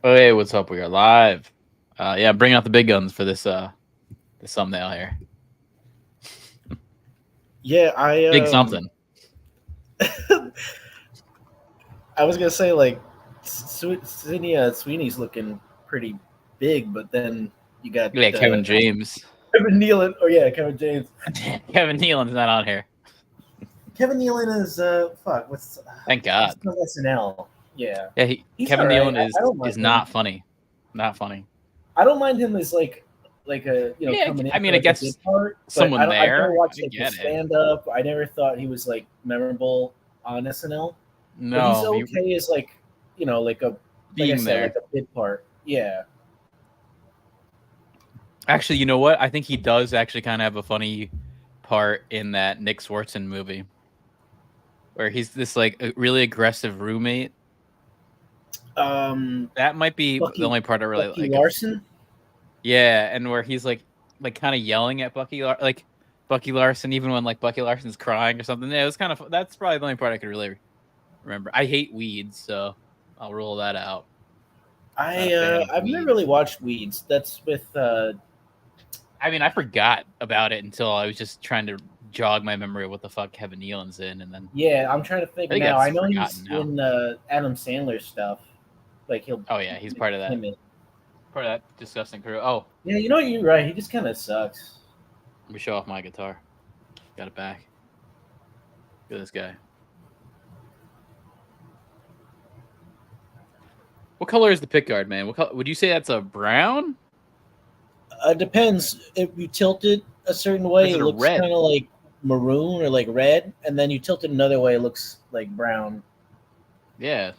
Hey, what's up? We are live. Yeah, bringing out the big guns for this thumbnail here. Yeah, Big something. I was gonna say like Sweeney's looking pretty big, but then you got Yeah, Kevin James. Kevin Nealon. Oh yeah, Kevin James. Kevin Nealon's not on here. Kevin Nealon is what's Thank God. he's on SNL. Yeah, Yeah, he's Kevin all right. Nealon I don't mind is him. not funny. Not funny. I don't mind him as like a Yeah, coming in. I mean, for, I guess a good part, but someone I there. never watched I like get his it. stand up. I never thought he was like memorable on SNL. But he's No, okay as like like I being said, there. like a bit part. Yeah. Actually, you know what? I think he does actually kind of have a funny part in that Nick Swartzen movie, where he's this like a really aggressive roommate. That might be the only part I really Bucky like. Larson. Yeah, and where he's like kind of yelling at Bucky Larson, even when like Bucky Larson's crying or something. Yeah, it was kind of that's probably the only part I could really remember. I hate Weeds, so I'll rule that out. I've never really watched Weeds. That's with. I mean, I forgot about it until I was just trying to jog my memory of what the fuck Kevin Nealon's in, and then Yeah, I'm trying to think now. I know he's in Adam Sandler stuff. Like he'll. Oh yeah, he's part of that. Part of that disgusting crew. Oh yeah, you're right. He just kind of sucks. Let me show off my guitar. Got it back. Look at this guy. What color is the pickguard, man? What color, would you say that's a brown? Depends. If you tilt it a certain way, it looks kind of like maroon or like red, and then you tilt it another way, it looks like brown. Yeah,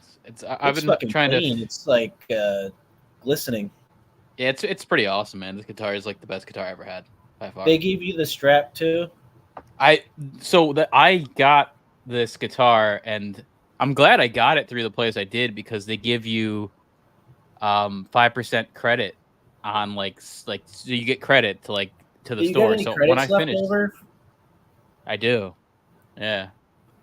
I've been trying clean. It's like glistening. Yeah, it's pretty awesome, man. This guitar is like the best guitar I ever had by far. They gave you the strap too. I got this guitar, and I'm glad I got it through the place I did, because they give you 5% credit on like so you get credit to the store. So when I finished, I do, yeah,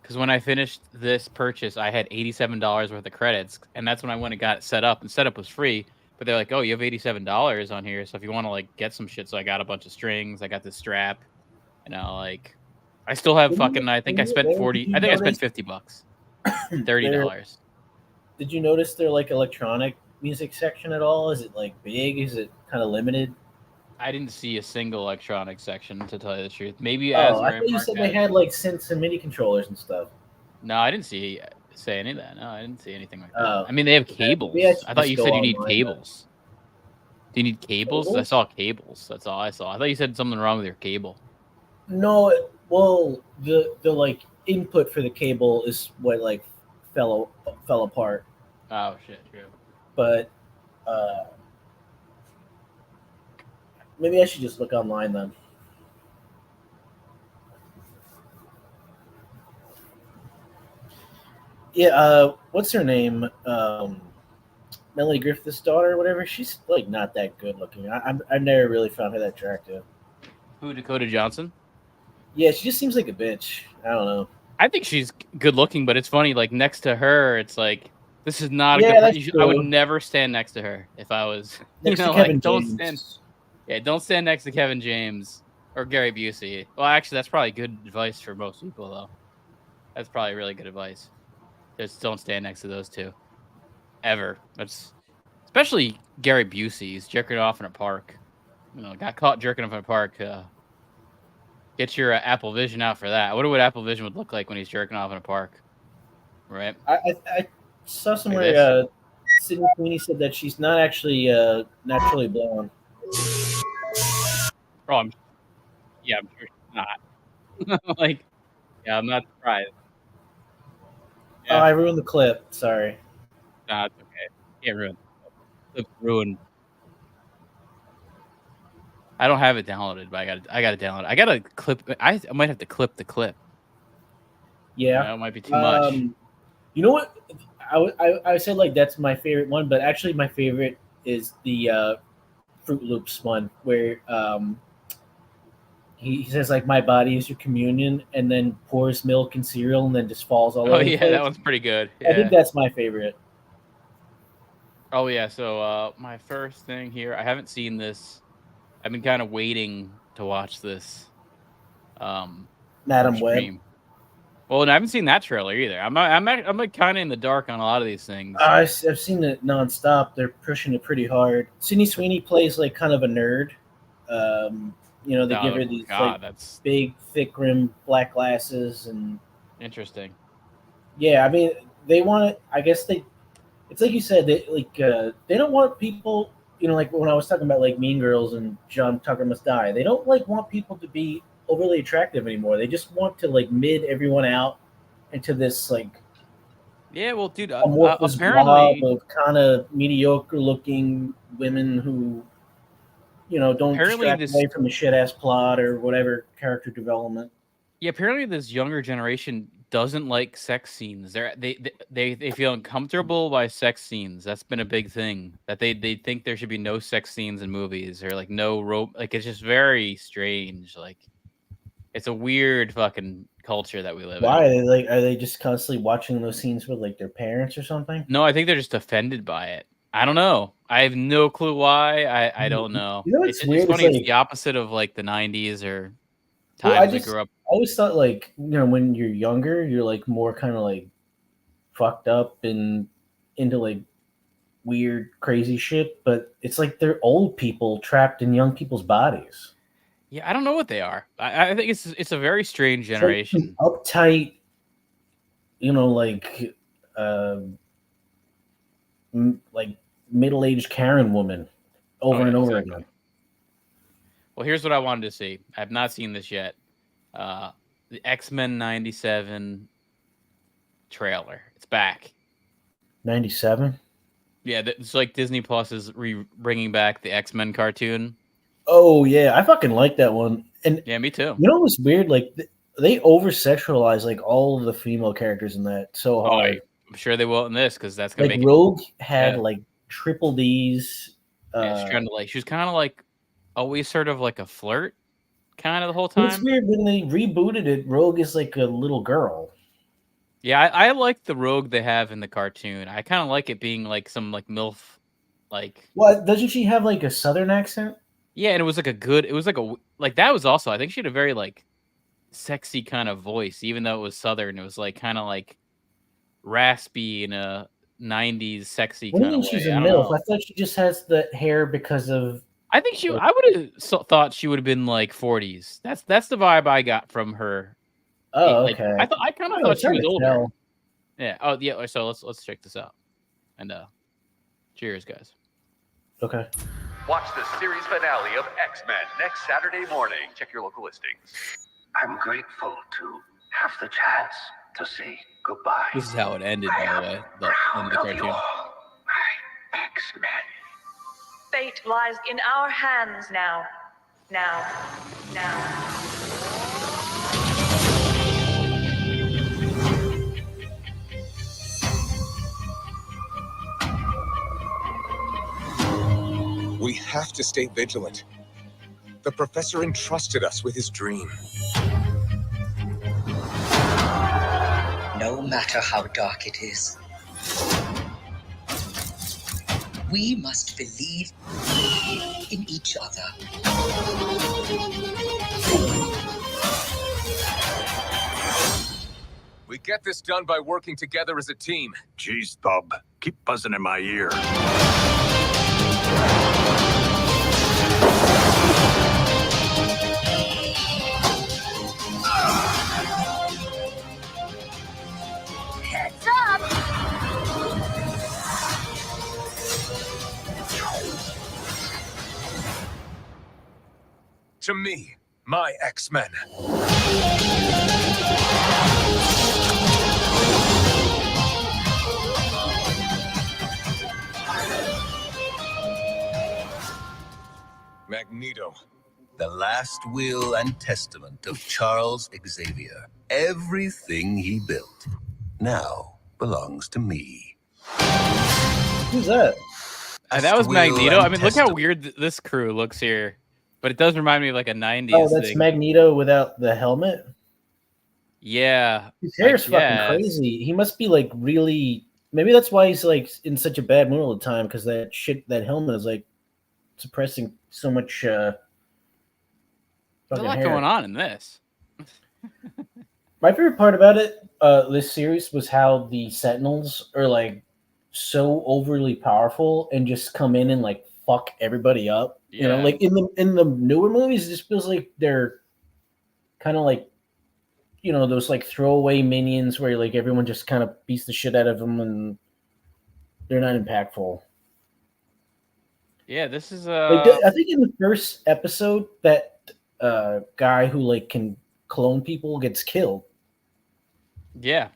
because when I finished this purchase, I had $87 worth of credits, and that's when I went and got it set up. And setup was free, but they're like, "Oh, you have $87 on here, so if you want to like get some shit." So I got a bunch of strings. I got this strap, like I still have fucking. I think I spent $40. I think I spent $50, $30. Did you notice their like electronic music section at all? Is it like big? Is it kind of limited? I didn't see a single electronic section, to tell you the truth. Maybe I thought you said they had like synths and MIDI controllers and stuff. No, I didn't say any of that. No, I didn't see anything like that. I mean, they have cables. I thought you said you need cables. Do you need cables? I saw cables. That's all I saw. I thought you said something wrong with your cable. No, well, the like input for the cable is what like fell apart. Oh shit, true. But maybe I should just look online then. Yeah, what's her name? Melanie Griffith's daughter, or whatever. She's like not that good looking. I've never really found her that attractive. Who, Dakota Johnson? Yeah, she just seems like a bitch. I don't know. I think she's good looking, but it's funny. Like next to her, it's like this is not a good. I would never stand next to her if I was. Next to Kevin don't James. stand. Yeah, don't stand next to Kevin James or Gary Busey. Well, actually, that's probably good advice for most people, though. That's probably really good advice. Just don't stand next to those two. Ever. That's especially Gary Busey. He's jerking off in a park. Got caught jerking off in a park. Get your Apple Vision out for that. I wonder what Apple Vision would look like when he's jerking off in a park. Right? I saw somewhere Sydney Sweeney said that she's not actually naturally blonde. Oh, I'm sure she's not. I'm not surprised. Yeah. Oh, I ruined the clip. Sorry. Nah, it's okay. Can't ruin the clip's ruined. I don't have it downloaded, but I got to download it. I got to clip. I might have to clip the clip. Yeah, it might be too much. You know what? I said like that's my favorite one, but actually my favorite is the Fruit Loops one where he says like my body is your communion, and then pours milk and cereal, and then just falls all over. Oh yeah, that one's pretty good. Yeah. I think that's my favorite. Oh yeah, so my first thing here, I haven't seen this. I've been kind of waiting to watch this for Madam Web. stream. Well, and I haven't seen that trailer either. I'm like kind of in the dark on a lot of these things. I've seen it nonstop. They're pushing it pretty hard. Sydney Sweeney plays like kind of a nerd. They give her these that's big, thick rimmed black glasses, and interesting. yeah, I mean, they want it. I guess it's like you said, they don't want people. Like when I was talking about like Mean Girls and John Tucker Must Die, they don't like want people to be overly attractive anymore. They just want to like mid everyone out into this like yeah, well, dude, amorphous apparently blob of kind of mediocre looking women who don't distract away from the shit ass plot or whatever character development. Yeah, apparently this younger generation doesn't like sex scenes. They feel uncomfortable by sex scenes. That's been a big thing. That they think there should be no sex scenes in movies or like no rope. Like it's just very strange. Like it's a weird fucking culture that we live in. Why are they just constantly watching those scenes with like their parents or something? No, I think they're just offended by it. I don't know. I have no clue why. I don't know. It's weird. It's funny. It's the opposite of like the 90s or times we grew up. I always thought like when you're younger, you're like more kind of like fucked up and into like weird, crazy shit. But it's like they're old people trapped in young people's bodies. Yeah, I don't know what they are. I think it's a very strange generation. Like uptight, like middle-aged Karen woman over and over again. Well, here's what I wanted to see. I have not seen this yet. The X-Men 97 trailer. It's back. 97? Yeah, it's like Disney Plus is bringing back the X-Men cartoon. Oh, yeah. I fucking like that one. And yeah, me too. You know what's weird? Like, they over-sexualize, like, all of the female characters in that so hard. I'm sure they will in this, because that's going to make Rogue had, like, triple Ds. Yeah, she was kind of like always sort of like a flirt kind of the whole time. It's weird when they rebooted it. Rogue is like a little girl. Yeah, I like the Rogue they have in the cartoon. I kind of like it being like some like MILF, like. Well, doesn't she have like a Southern accent? Yeah, and it was like that was also, I think she had a very like sexy kind of voice, even though it was Southern. It was like kind of like raspy in a 90s sexy kind of way. She's a MILF? I thought she just has the hair because of. I think I would have thought she would have been like 40s. That's the vibe I got from her. Oh, okay. I kind of thought she was older. Tell. Yeah. Oh, yeah. So let's check this out. And cheers, guys. Okay. Watch the series finale of X-Men next Saturday morning. Check your local listings. I'm grateful to have the chance to say goodbye. This is how it ended, by the way. The end of the cartoon. My X-Men. Fate lies in our hands now. Now. We have to stay vigilant. The professor entrusted us with his dream. No matter how dark it is, we must believe in each other. We get this done by working together as a team. Jeez, Bub, keep buzzing in my ear. Heads up! To me, my X-Men. Magneto. The last will and testament of Charles Xavier. Everything he built now belongs to me. Who's that? That was Magneto. I mean, look how weird this crew looks here. But it does remind me of like a 90s Oh, that's thing. Magneto without the helmet? Yeah. His hair's fucking crazy. He must be like really Maybe that's why he's like in such a bad mood all the time because that helmet is like suppressing so much. There's a lot going on in this. My favorite part about it, this series, was how the Sentinels are like so overly powerful and just come in and like fuck everybody up. Yeah. You know, like in the newer movies, it just feels like they're kind of like, you know, those like throwaway minions where like everyone just kind of beats the shit out of them and they're not impactful. Yeah, this is Like I think in the first episode, that guy who like can clone people gets killed. Yeah.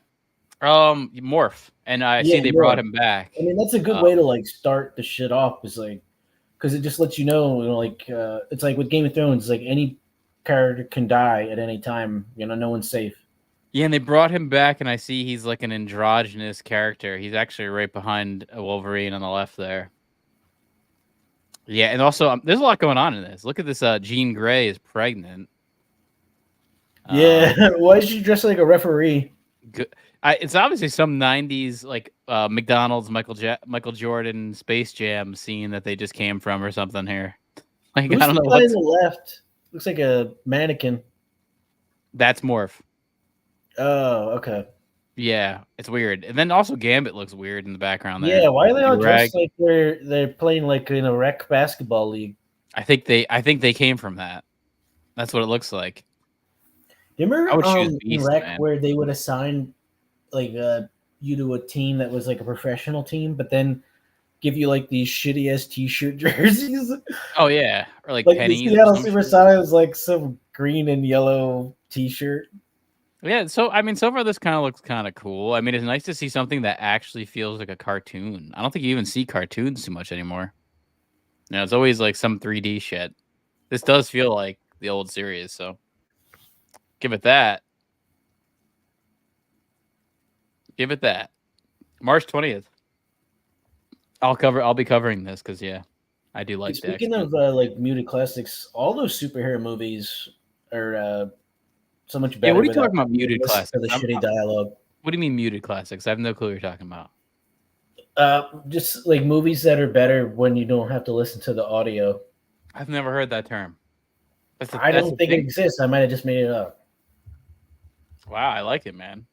Morph. And I see they brought him back. I mean, that's a good way to like start the shit off, is like, because it just lets you know, like it's like with Game of Thrones, like any character can die at any time. You know, no one's safe. Yeah, and they brought him back, and I see he's like an androgynous character. He's actually right behind Wolverine on the left there. Yeah, and also there's a lot going on in this. Look at this. Jean Grey is pregnant. Yeah, why is she dressed like a referee? It's obviously some '90s like McDonald's, Michael Jordan, Space Jam scene that they just came from or something here. Like, Who's I don't know. The guy on the left looks like a mannequin. That's Morph. Oh, okay. Yeah, it's weird. And then also Gambit looks weird in the background there. Yeah, why are they all dressed like they're playing like in a rec basketball league? I think they came from that. That's what it looks like. You remember in rec where they would assign like you to a team that was like a professional team, but then give you like these shitty ass t-shirt jerseys? Oh yeah, or like pennies. The Seattle Supersonics was like some green and yellow t-shirt. Yeah, so I mean, so far this kind of looks kind of cool. I mean, it's nice to see something that actually feels like a cartoon. I don't think you even see cartoons too much anymore. You know, it's always like some 3D shit. This does feel like the old series, so give it that. Give it that. March 20th. I'll be covering this because yeah, I do like. Speaking of like muted classics, all those superhero movies are so much better. Yeah, what are you talking about? Muted classics? The shitty dialogue. What do you mean muted classics? I have no clue what you're talking about. Just like movies that are better when you don't have to listen to the audio. I've never heard that term. I don't think it exists. I might have just made it up. Wow, I like it, man.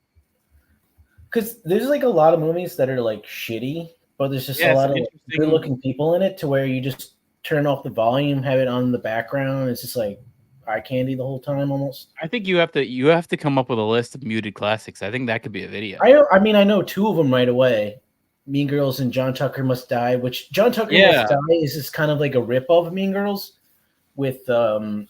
Because there's like a lot of movies that are like shitty, but there's just a lot of good-looking people in it to where you just turn off the volume, have it on the background. It's just like eye candy the whole time almost. I think you have to come up with a list of muted classics. I think that could be a video. I mean, I know two of them right away. Mean Girls and John Tucker Must Die, which John Tucker Must Die is just kind of like a rip-off of Mean Girls with no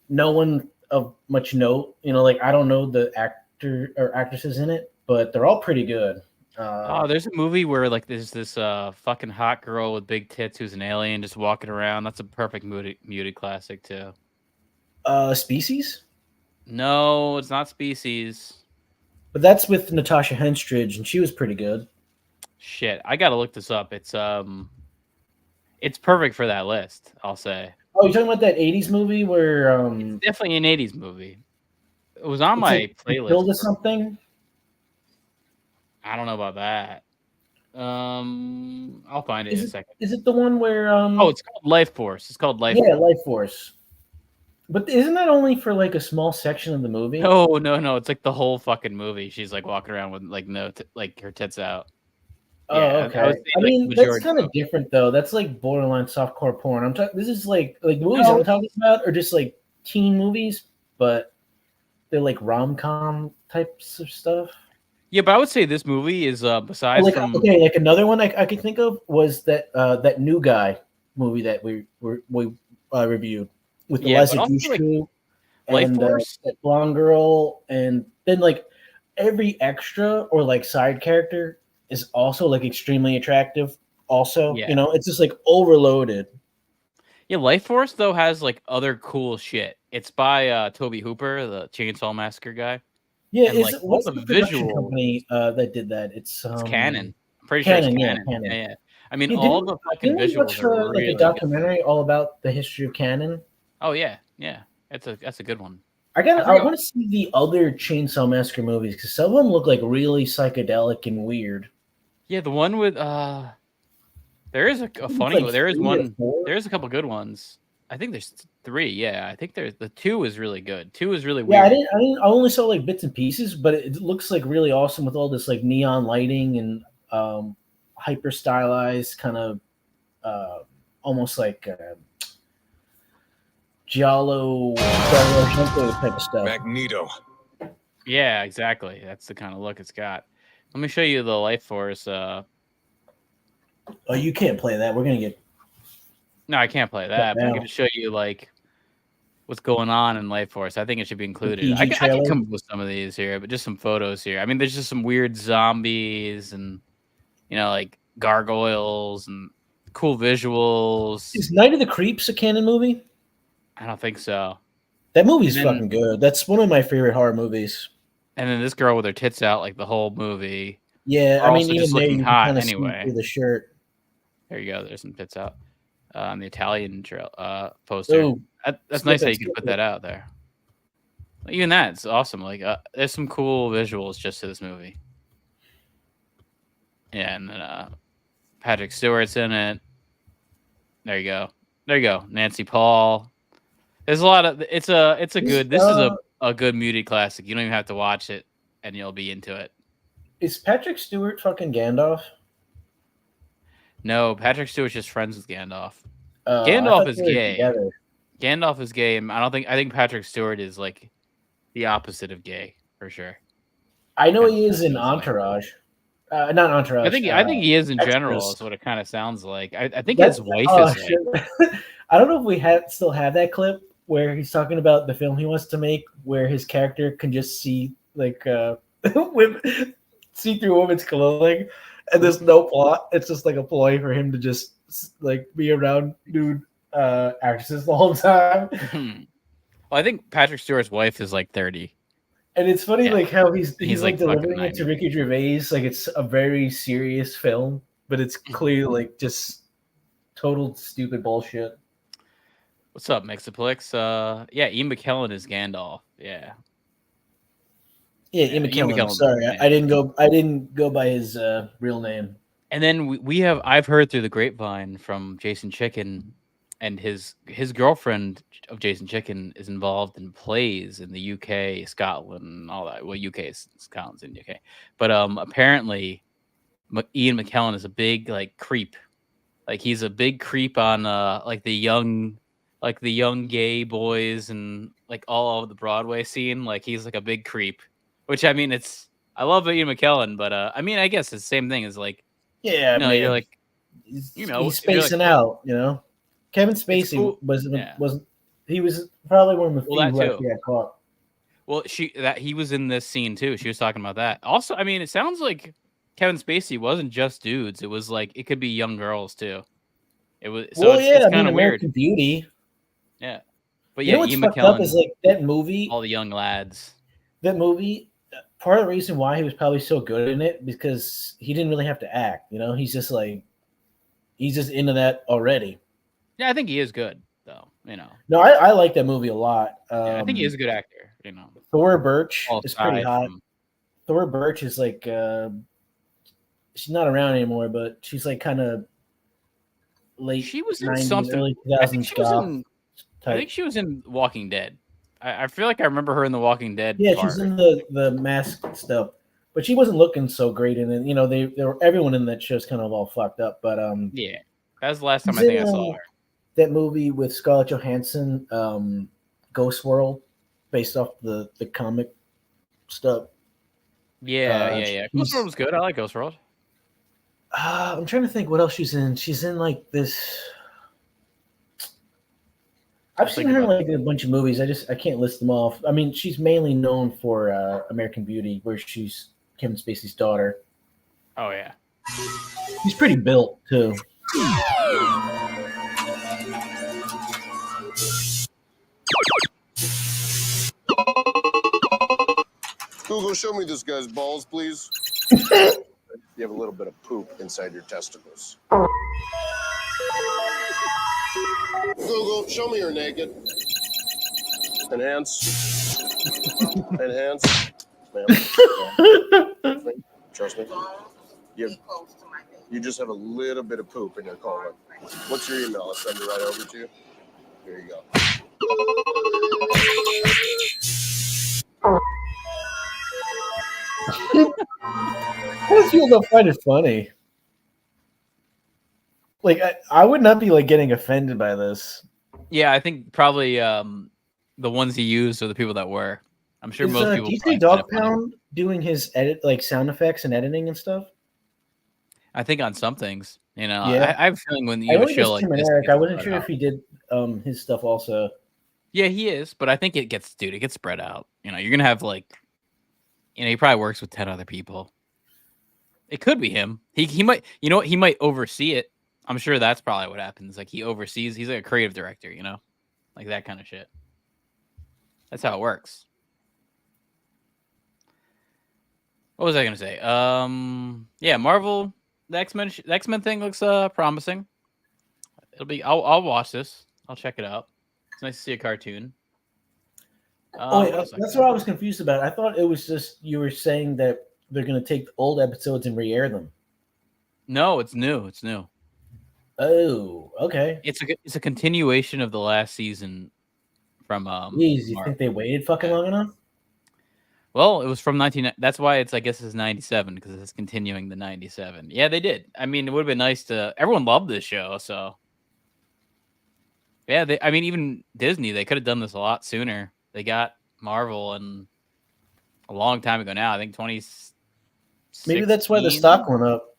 one of much note. You know, like I don't know the actor or actresses in it, but they're all pretty good. There's a movie where like there's this fucking hot girl with big tits who's an alien just walking around. That's a perfect muted classic too. Species? No, it's not Species. But that's with Natasha Henstridge, and she was pretty good. Shit, I gotta look this up. It's perfect for that list, I'll say. Oh, you're talking about that 80s movie where it's definitely an 80s movie. It was on my playlist. Build or something? I don't know about that. I'll find it in a second. Is it the one where Oh, it's called Life Force. It's called Life Force. Yeah, Life Force. But isn't that only for like a small section of the movie? No. It's like the whole fucking movie. She's like walking around with like like her tits out. Oh, yeah, okay. I mean, that's kind of different though. That's like borderline softcore porn. I'm talking. This is like movies I'm talking about are just like teen movies, but they're like rom-com types of stuff. Yeah, but I would say this movie is besides from like another one I could think of was that that New Guy movie that we reviewed with the Liza Douche crew and that blonde girl, and then like every extra or like side character is also like extremely attractive. Also, you know, it's just like overloaded. Yeah, Life Force though has like other cool shit. It's by Toby Hooper, the Chainsaw Massacre guy. Yeah, it's what's the visual company that did that? It's Canon. I'm pretty sure it's Canon. Yeah. I mean, all the fucking visuals are really like a documentary all about the history of Canon. Oh yeah. That's a good one. I want to see the other Chainsaw Massacre movies because some of them look like really psychedelic and weird. Yeah, the one with there is a funny one. There is one. There's a couple good ones. I think there's 3. Yeah, I think there's the 2 is really good. 2 is really weird. Yeah, I only saw like bits and pieces, but it looks like really awesome with all this like neon lighting and hyper stylized kind of almost like Giallo type of stuff. Magneto. Yeah, exactly. That's the kind of look it's got. Let me show you the Life Force. Oh, you can't play that. We're gonna get. No, I can't play that. But I'm gonna show you like what's going on in Life Force. I think it should be included. I can come up with some of these here, but just some photos here. I mean, there's just some weird zombies and like gargoyles and cool visuals. Is Night of the Creeps a canon movie? I don't think so. That movie's fucking good. That's one of my favorite horror movies. And then this girl with her tits out like the whole movie. Yeah, I mean, even there you can hot kind of anyway. see through the shirt. There you go. There's some tits out on the Italian poster. Ooh, that's nice that you can put that out there. Even that's awesome. Like, there's some cool visuals just to this movie. Yeah, and then Patrick Stewart's in it. There you go. There you go. Nancy Paul. There's a lot of. It's a good. This is a good muted classic. You don't even have to watch it, and you'll be into it. Is Patrick Stewart fucking Gandalf? No, Patrick Stewart's just friends with Gandalf. Gandalf is gay. Together. Gandalf is gay. I think Patrick Stewart is like the opposite of gay for sure. I know he is in Entourage. Not Entourage. I think he is in general. Is what it kind of sounds like. I think That's, his wife is. Like, I don't know if we still have that clip where he's talking about the film he wants to make, where his character can just see like see through women's clothing, and there's no plot. It's just like a ploy for him to just like be around nude actresses the whole time. Well, I think Patrick Stewart's wife is like 30. And it's funny, like how he's like delivering like it to Ricky Gervais, like it's a very serious film, but it's clearly like just total stupid bullshit. What's up, Mixaplex? Yeah, Ian McKellen is Gandalf. Yeah. Yeah, Ian McKellen. Sorry, yeah. I didn't go by his real name. And then I've heard through the grapevine from Jason Chicken, and his girlfriend of Jason Chicken is involved in plays in the UK, Scotland, and all that. Well, UK is Scotland's in the UK, but apparently Ian McKellen is a big like creep. Like he's a big creep on like the young gay boys and like all of the Broadway scene. Like he's like a big creep, which I mean, I love Ian McKellen, but I mean, I guess it's the same thing as like, yeah, you're like, he's spacing out, Kevin Spacey wasn't. He was probably one of the few who actually got caught. Well, he was in this scene too. She was talking about that. Also, I mean, it sounds like Kevin Spacey wasn't just dudes. It was like it could be young girls too. It was. So it's kind of weird. American Beauty. Yeah, but yeah, what's Ian fucked McKellen up is like that movie. All the young lads. That movie. Part of the reason why he was probably so good in it because he didn't really have to act. He's just into that already. Yeah, I think he is good though. No, I like that movie a lot. I think he is a good actor. Thora Birch is pretty hot. Thora Birch is like she's not around anymore, but she's like kind of late. She was in 90s, something. Early 2000s I think she was in Walking Dead. I feel like I remember her in the Walking Dead. Yeah, she's in the mask stuff, but she wasn't looking so great in it. They were everyone in that show's kind of all fucked up. But yeah, that was the last time I think I saw her. That movie with Scarlett Johansson, Ghost World, based off the comic stuff. Yeah. Ghost World was good. I like Ghost World. I'm trying to think what else she's in. She's in like this. I've seen her like in a bunch of movies. I can't list them off. I mean, she's mainly known for American Beauty, where she's Kevin Spacey's daughter. Oh yeah, she's pretty built too. Google, show me this guy's balls, please. You have a little bit of poop inside your testicles. Google, show me her naked. Enhance. Enhance. Ma'am. Trust me. You just have a little bit of poop in your colon. What's your email? I'll send it right over to you. Here you go. Most people don't find it funny. Like, I would not be like getting offended by this. Yeah, I think probably the ones he used are the people that were. I'm sure most people. DJ Dog Pound doing his edit, like sound effects and editing and stuff. I think on some things, you know, Yeah. I have a feeling when you have a show like this, Eric, I wasn't sure if he did his stuff also. Yeah, he is, but I think it gets spread out. You know, you're gonna have like, you know, he probably works with 10 other people. It could be him. He might, you know what, he might oversee it. I'm sure that's probably what happens. Like he oversees. He's like a creative director, you know, like that kind of shit. That's how it works. What was I gonna say? Yeah, Marvel, the X-Men thing looks promising. It'll be. I'll watch this. I'll check it out. It's nice to see a cartoon. That's what I was confused about. I thought it was just you were saying that they're gonna take the old episodes and re-air them. No, it's new. It's new. Oh, okay. It's a continuation of the last season from Jeez, you think they waited fucking long enough? Well, it was from 19. That's why I guess it's 97 because it's continuing the 97. Yeah, they did. I mean, it would have been nice to. Everyone loved this show, so yeah. I mean, even Disney, they could have done this a lot sooner. They got Marvel and a long time ago now. I think 20. Maybe that's why the stock went up.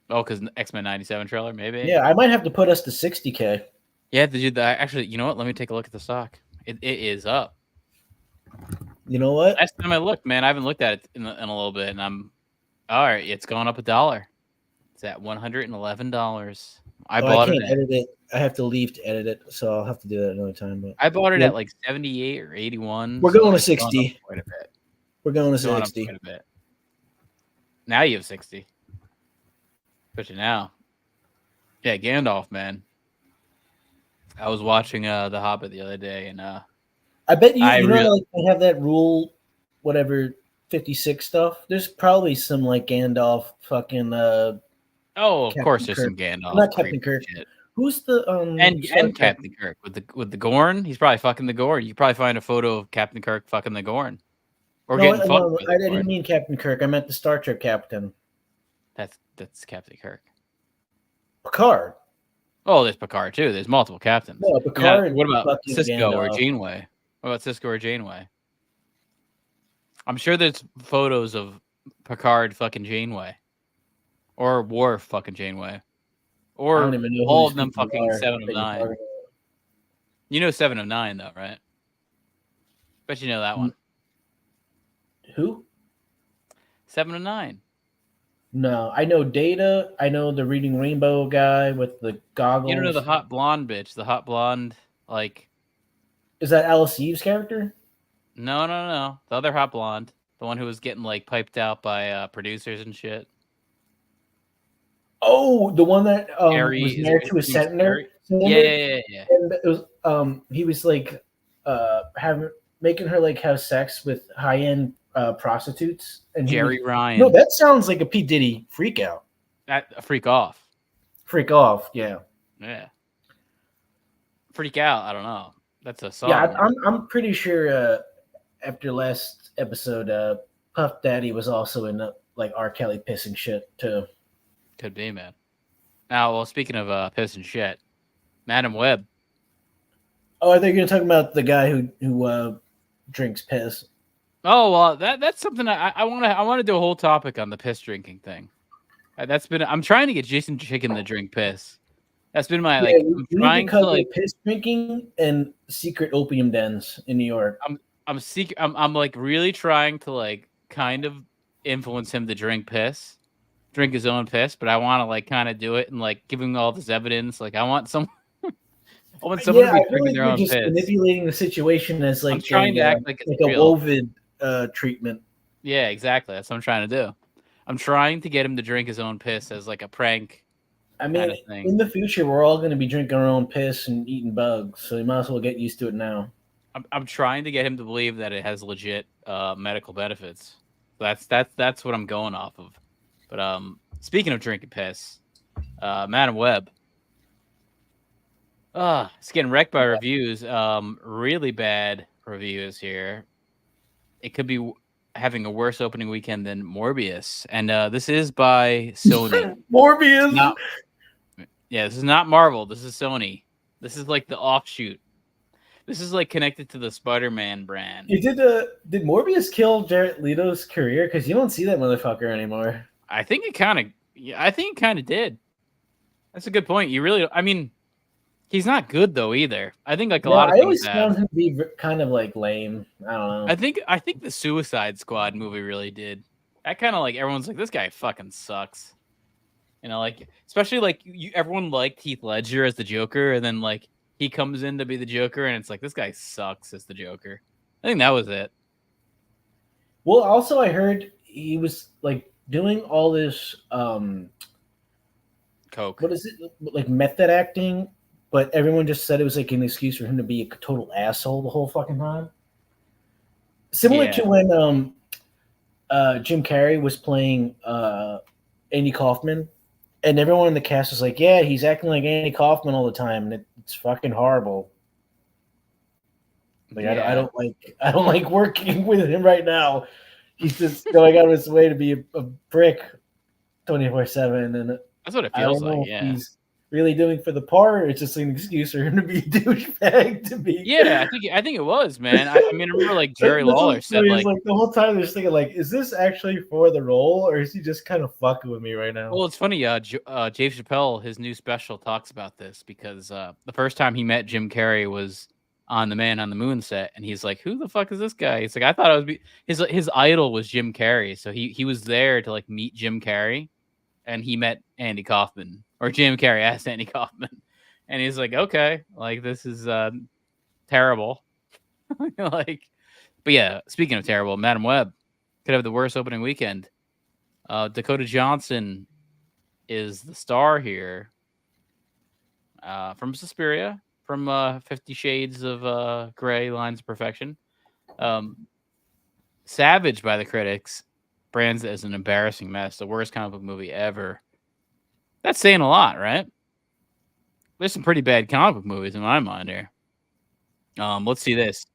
Oh, because X-Men 97 trailer, maybe. Yeah, I might have to put us to 60K. Yeah, to do that. Actually, you know what? Let me take a look at the stock. It is up. You know what? Last time I looked, man, I haven't looked at it in a little bit, and I'm all right. It's going up $1. It's at $111. I bought I can't edit it. I have to leave to edit it, so I'll have to do that another time. But I bought it at like 78 or 81. We're going to 60. Quite a bit. We're going to 60. Quite a bit. Now you have 60. Especially now. Yeah, Gandalf, man. I was watching The Hobbit the other day, and I bet you know, like they have that rule, whatever 56 stuff. There's probably some like Gandalf fucking. Of Captain course, there's Kirk. some Gandalf. Not Captain Kirk. Shit. Who's the and Captain Kirk with the Gorn? He's probably fucking the Gorn. You probably find a photo of Captain Kirk fucking the Gorn, or no, getting fucked. I didn't mean Captain Kirk. I meant the Star Trek captain. That's Captain Kirk. Picard. Oh, there's Picard too. There's multiple captains. No, Picard. What about Cisco Gandalf. or Janeway? What about Cisco or Janeway? I'm sure there's photos of Picard fucking Janeway, or Worf fucking Janeway, or all of them fucking 7 of 9. You know 7 of 9 though, right? Bet you know that one. Who? 7 of 9. No, I know Data. I know the Reading Rainbow guy with the goggles. You don't know the hot blonde bitch. The hot blonde, like. Is that Alice Eve's character? No. The other hot blonde. The one who was getting, like, piped out by producers and shit. Oh, the one that was married to a senator? Yeah. And it was, he was, like, making her, like, have sex with high-end prostitutes. And Jerry Ryan. No, that sounds like a P. Diddy freak out. Freak off. Freak off, yeah. Yeah. Freak out, I don't know. That's a song. Yeah, I'm pretty sure after last episode, Puff Daddy was also in like R. Kelly pissing shit too. Could be, man. Now, well, speaking of pissing shit, Madam Web. Oh, I think you're talking about the guy who drinks piss. Oh well, that's something I want to do a whole topic on the piss drinking thing. I'm trying to get Jason Chicken to drink piss. That's been my I'm trying to like piss drinking and secret opium dens in New York. I'm like really trying to like kind of influence him to drink his own piss, but I want to like kind of do it and like give him all this evidence. Like I want someone to be drinking their own piss. Manipulating the situation as like I'm trying to act like it's a real. Wovid treatment. Yeah, exactly. That's what I'm trying to do. I'm trying to get him to drink his own piss as like a prank. I mean, in the future, we're all going to be drinking our own piss and eating bugs, so you might as well get used to it now. I'm trying to get him to believe that it has legit medical benefits. That's what I'm going off of. But speaking of drinking piss, Madam Web. It's getting wrecked by reviews. Really bad reviews here. It could be having a worse opening weekend than Morbius, and this is by Sony. Morbius. This is not Marvel. This is Sony. This is like the offshoot. This is like connected to the Spider-Man brand. Did Morbius kill Jared Leto's career? Because you don't see that motherfucker anymore. I think it kind of did. That's a good point. He's not good though either. I think like a lot of I always things found him to be kind of like lame. I don't know. I think the Suicide Squad movie really did. That kind of like everyone's like, this guy fucking sucks. You know, like especially like everyone liked Heath Ledger as the Joker, and then like he comes in to be the Joker, and it's like this guy sucks as the Joker. I think that was it. Well, also I heard he was like doing all this coke. What is it? Like method acting. But everyone just said it was like an excuse for him to be a total asshole the whole fucking time. Similar to when Jim Carrey was playing Andy Kaufman, and everyone in the cast was like, "Yeah, he's acting like Andy Kaufman all the time, and it's fucking horrible." Like I don't like working with him right now. He's just going out of his way to be a prick 24/7, and that's what it feels like. Yeah. He's really doing for the part, or it's just an excuse for him to be a douchebag to be. Yeah, I think it was, man. I remember like Jerry Lawler said like the whole time they're just thinking like, is this actually for the role, or is he just kind of fucking with me right now? Well, it's funny. Dave Chappelle, his new special talks about this because the first time he met Jim Carrey was on the Man on the Moon set, and he's like, "Who the fuck is this guy?" He's like, "I thought I was his idol was Jim Carrey, so he was there to like meet Jim Carrey, and he met Andy Kaufman." Or Jim Carrey asked Andy Kaufman, and he's like, "Okay, like this is terrible." But yeah, speaking of terrible, Madam Web could have the worst opening weekend. Dakota Johnson is the star here from Suspiria, from 50 Shades of Grey, Lines of Perfection. Savage by the critics brands it as an embarrassing mess, the worst comic book movie ever. That's saying a lot, right? There's some pretty bad comic book movies in my mind here. Let's see this.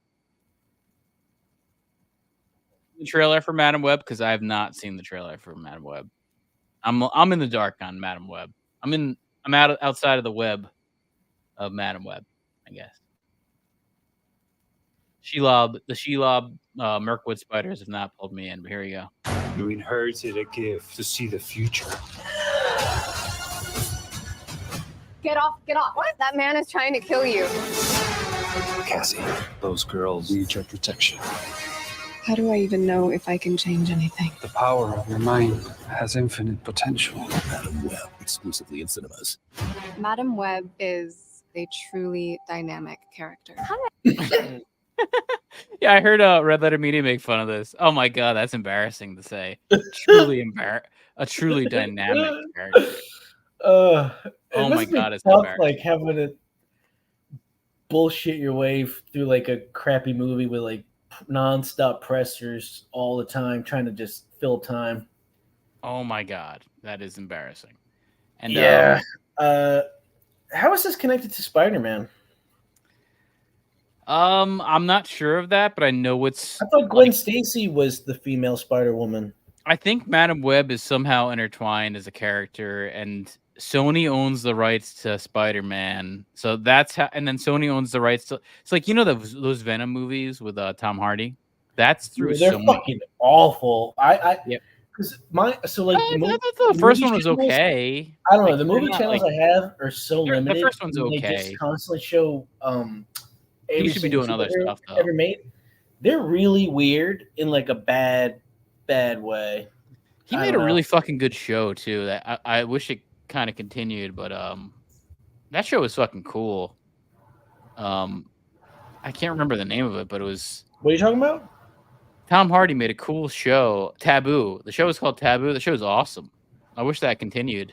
The trailer for Madam Web, because I have not seen the trailer for Madam Web. I'm in the dark on Madam Web. I'm outside of the web of Madam Web, I guess. The Shelob Mirkwood spiders have not pulled me in, but here we go. You inherited a gift to see the future. Get off. What? That man is trying to kill you. Cassie, those girls need your protection. How do I even know if I can change anything? The power of your mind has infinite potential. Madam Web, exclusively in cinemas. Madam Web is a truly dynamic character. Yeah, I heard Red Letter Media make fun of this. Oh my god, that's embarrassing to say. A truly dynamic character. Oh my god, it's tough, like having to bullshit your way through like a crappy movie with like nonstop pressers all the time, trying to just fill time. Oh my god, that is embarrassing. And yeah, how is this connected to Spider-Man? I'm not sure of that, but I know it's. I thought Gwen Stacy was the female Spider-Woman. I think Madam Web is somehow intertwined as a character, and Sony owns the rights to Spider-Man, so that's how. And then Sony owns the rights to. It's like those Venom movies with Tom Hardy. That's through. They're Sony. fucking awful. Yep. Because the first one was okay. I don't know. The movie channels I have are so limited. The first one's okay. They just constantly show. You should be doing other stuff though. Ever made? They're really weird in like a bad way. He made a really fucking good show too. That I wish it kind of continued, but that show was fucking cool. I can't remember the name of it, but it was. What are you talking about? Tom Hardy made a cool show, Taboo. The show is called Taboo. The show is awesome. I wish that continued.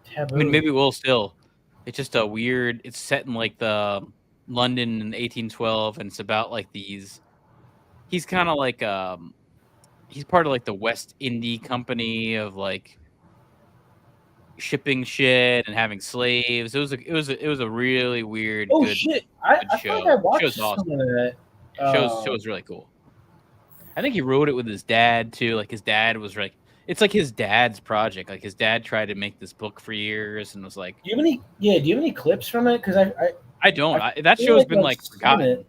Taboo. I mean, maybe it will still. It's just a weird. It's set in like the London in 1812, and it's about like these. He's kind of like he's part of like the West India Company of like shipping shit and having slaves. It was a really weird. Oh good, shit! good I show. feel like I watched Show's some awesome. of that. Show's really cool. I think he wrote it with his dad too. Like his dad was like, it's like his dad's project. Like his dad tried to make this book for years and was like, Do you have any clips from it? Because I don't. I That feel show's like been I've like seen forgotten. it.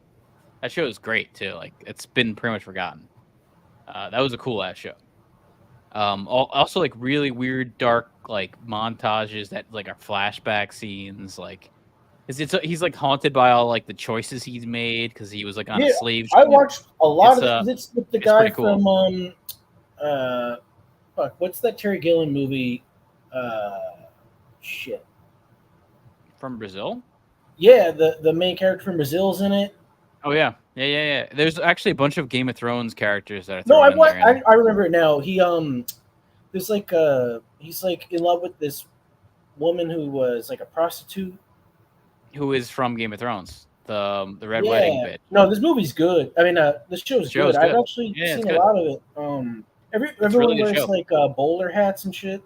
That show is great too. Like it's been pretty much forgotten. That was a cool ass show. Also like really weird, dark like montages that like are flashback scenes. Like, he's like haunted by all like the choices he's made because he was like on a slave ship. I watched a lot of it. It's with the guy cool. from fuck, what's that Terry Gilliam movie? Shit. From Brazil? Yeah, the main character from Brazil's in it. Oh yeah. There's actually a bunch of Game of Thrones characters that are No, thrown in there. I remember it now. He there's like he's like in love with this woman who was like a prostitute. Who is from Game of Thrones? The Red Wedding bitch. No, this movie's good. I mean, this show's good. I've actually seen a lot of it. Everyone really wears like bowler hats and shit.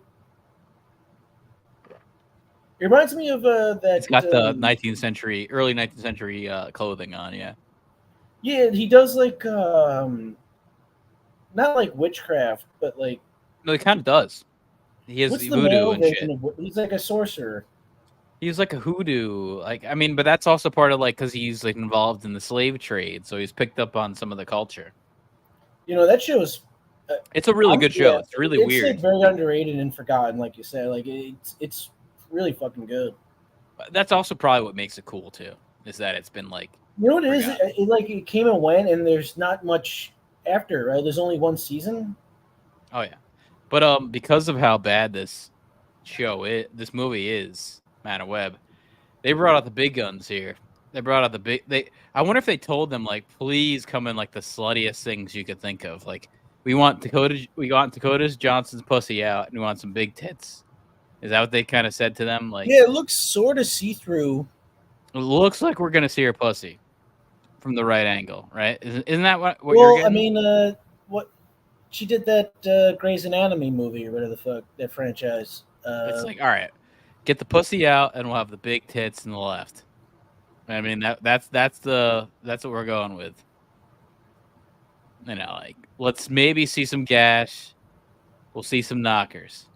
It reminds me of that. It's got the early 19th century clothing on. Yeah. Yeah, he does like not like witchcraft, but like. No, he kind of does. He has voodoo and shit. He's like a sorcerer. He's like a hoodoo, like I mean, but that's also part of like because he's like involved in the slave trade, so he's picked up on some of the culture. You know that show's. It's a really good show. It's really weird. It's like very underrated and forgotten, like you said. Like it's really fucking good. That's also probably what makes it cool too, is that it's been like. You know what it is? It came and went, and there's not much after. Right? There's only one season. Oh yeah, but because of how bad this movie is. Man of Web, they brought out the big guns here. They brought out I wonder if they told them like, please come in like the sluttiest things you could think of. Like, we want Dakota Johnson's pussy out, and we want some big tits. Is that what they kind of said to them? Like, yeah, it looks sort of see through. It looks like we're gonna see her pussy from the right angle, right? Isn't that what you're getting? I mean, what she did that Grey's Anatomy movie or whatever the fuck that franchise. It's like, all right. Get the pussy out, and we'll have the big tits in the left. I mean, that's what we're going with. You know, like let's maybe see some gash. We'll see some knockers.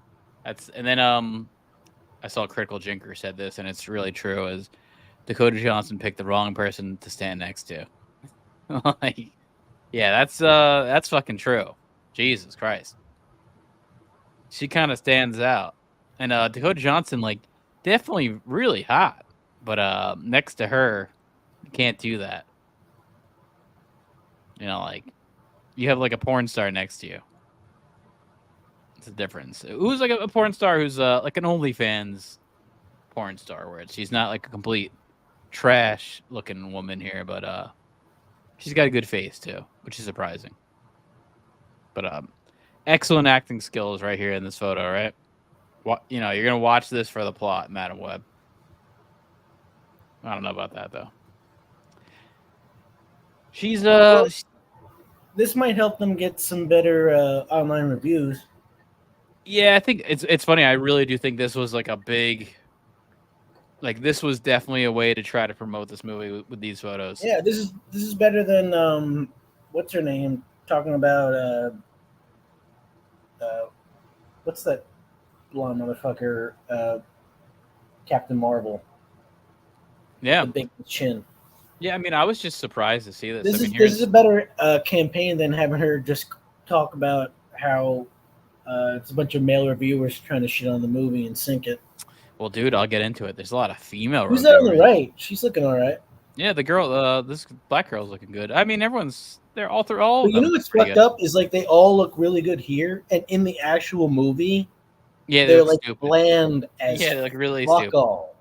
And then I saw Critical Jinker said this, and it's really true. Is Dakota Johnson picked the wrong person to stand next to? Like, yeah, that's fucking true. Jesus Christ, she kind of stands out. And Dakota Johnson, like, definitely really hot. But next to her, you can't do that. You know, like, you have, like, a porn star next to you. It's a difference. Who's, like, a porn star who's, like, an OnlyFans porn star, where she's not, like, a complete trash-looking woman here, but she's got a good face, too, which is surprising. But excellent acting skills right here in this photo, right? You know, you're going to watch this for the plot, Madam Web. I don't know about that, though. She's, this might help them get some better online reviews. Yeah, I think it's funny. I really do think this was, like, a big... Like, this was definitely a way to try to promote this movie with these photos. Yeah, this is better than, what's her name? Talking about, what's that blonde motherfucker, Captain Marvel. Yeah. The big chin. Yeah, I mean, I was just surprised to see this. This I mean, is a better campaign than having her just talk about how it's a bunch of male reviewers trying to shit on the movie and sink it. Well, dude, I'll get into it. There's a lot of female Who's that on the right? She's looking all right. Yeah, the girl, this black girl's looking good. I mean, they're all through all. But you know what's fucked up is like they all look really good here, and in the actual movie, yeah, they're like stupid. bland as yeah, like really fuck stupid. all.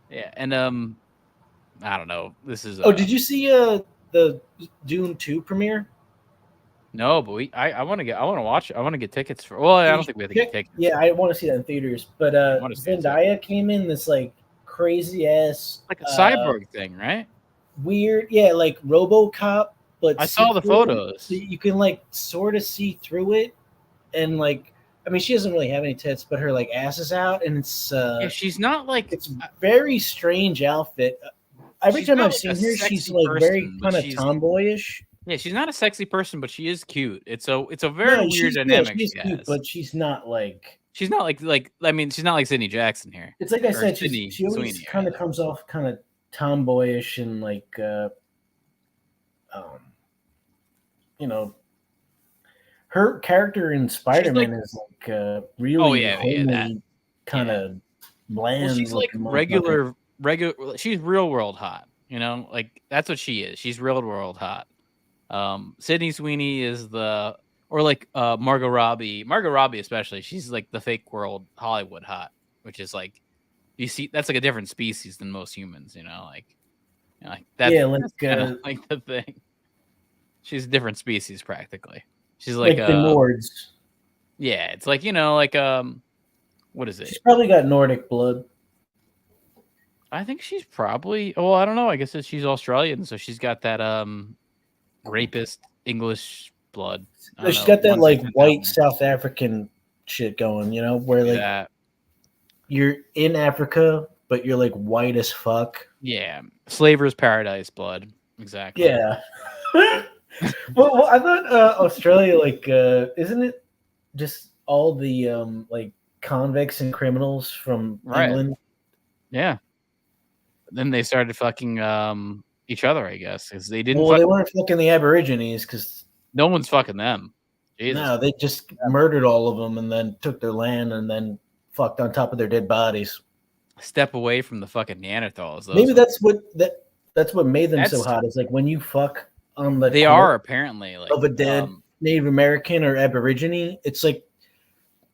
Yeah, and I don't know. This is. Oh, did you see the Dune 2 premiere? No, but I want to watch it. I want to get tickets for. Well, I don't think we have to get tickets. Yeah, I want to see that in theaters. But Zendaya came in this like crazy ass like a cyborg thing, right? Weird, yeah, like RoboCop. But I saw the photos. So you can like sort of see through it, and like I mean, she doesn't really have any tits, but her like ass is out, and it's she's not like it's very strange outfit. Every time I've seen her, she's like very kind of tomboyish. Yeah, she's not a sexy person, but she is cute. It's a very weird dynamic. She's cute, but she's not like I mean, she's not like Sydney Jackson here. It's like I said, she always kind of comes off kind of tomboyish and like you know, her character in Spider-Man is like really kind of bland. Well, she's like regular. She's real world hot. You know, like that's what she is. She's real world hot. Sydney Sweeney is Margot Robbie. Margot Robbie especially. She's like the fake world Hollywood hot, which is like you see that's like a different species than most humans. You know, like that's like the thing. She's a different species practically. She's like the Nords. Yeah, it's like what is it? She's probably got Nordic blood. I think she's probably. Well, I don't know. I guess she's Australian, so she's got that rapist English blood. She's got that like white South African shit going. You know, where like you're in Africa, but you're like white as fuck. Yeah, slaver's paradise blood. Exactly. Yeah. well, I thought Australia, like, isn't it just all the like convicts and criminals from England? Yeah. Then they started fucking each other, I guess, because they didn't. Well, they weren't fucking the Aborigines because no one's fucking them. Jesus. No, they just murdered all of them and then took their land and then fucked on top of their dead bodies. Step away from the fucking Neanderthals. Maybe that's what made them so hot. It's like when you fuck on the they are apparently like of a dead Native American or Aborigine. It's like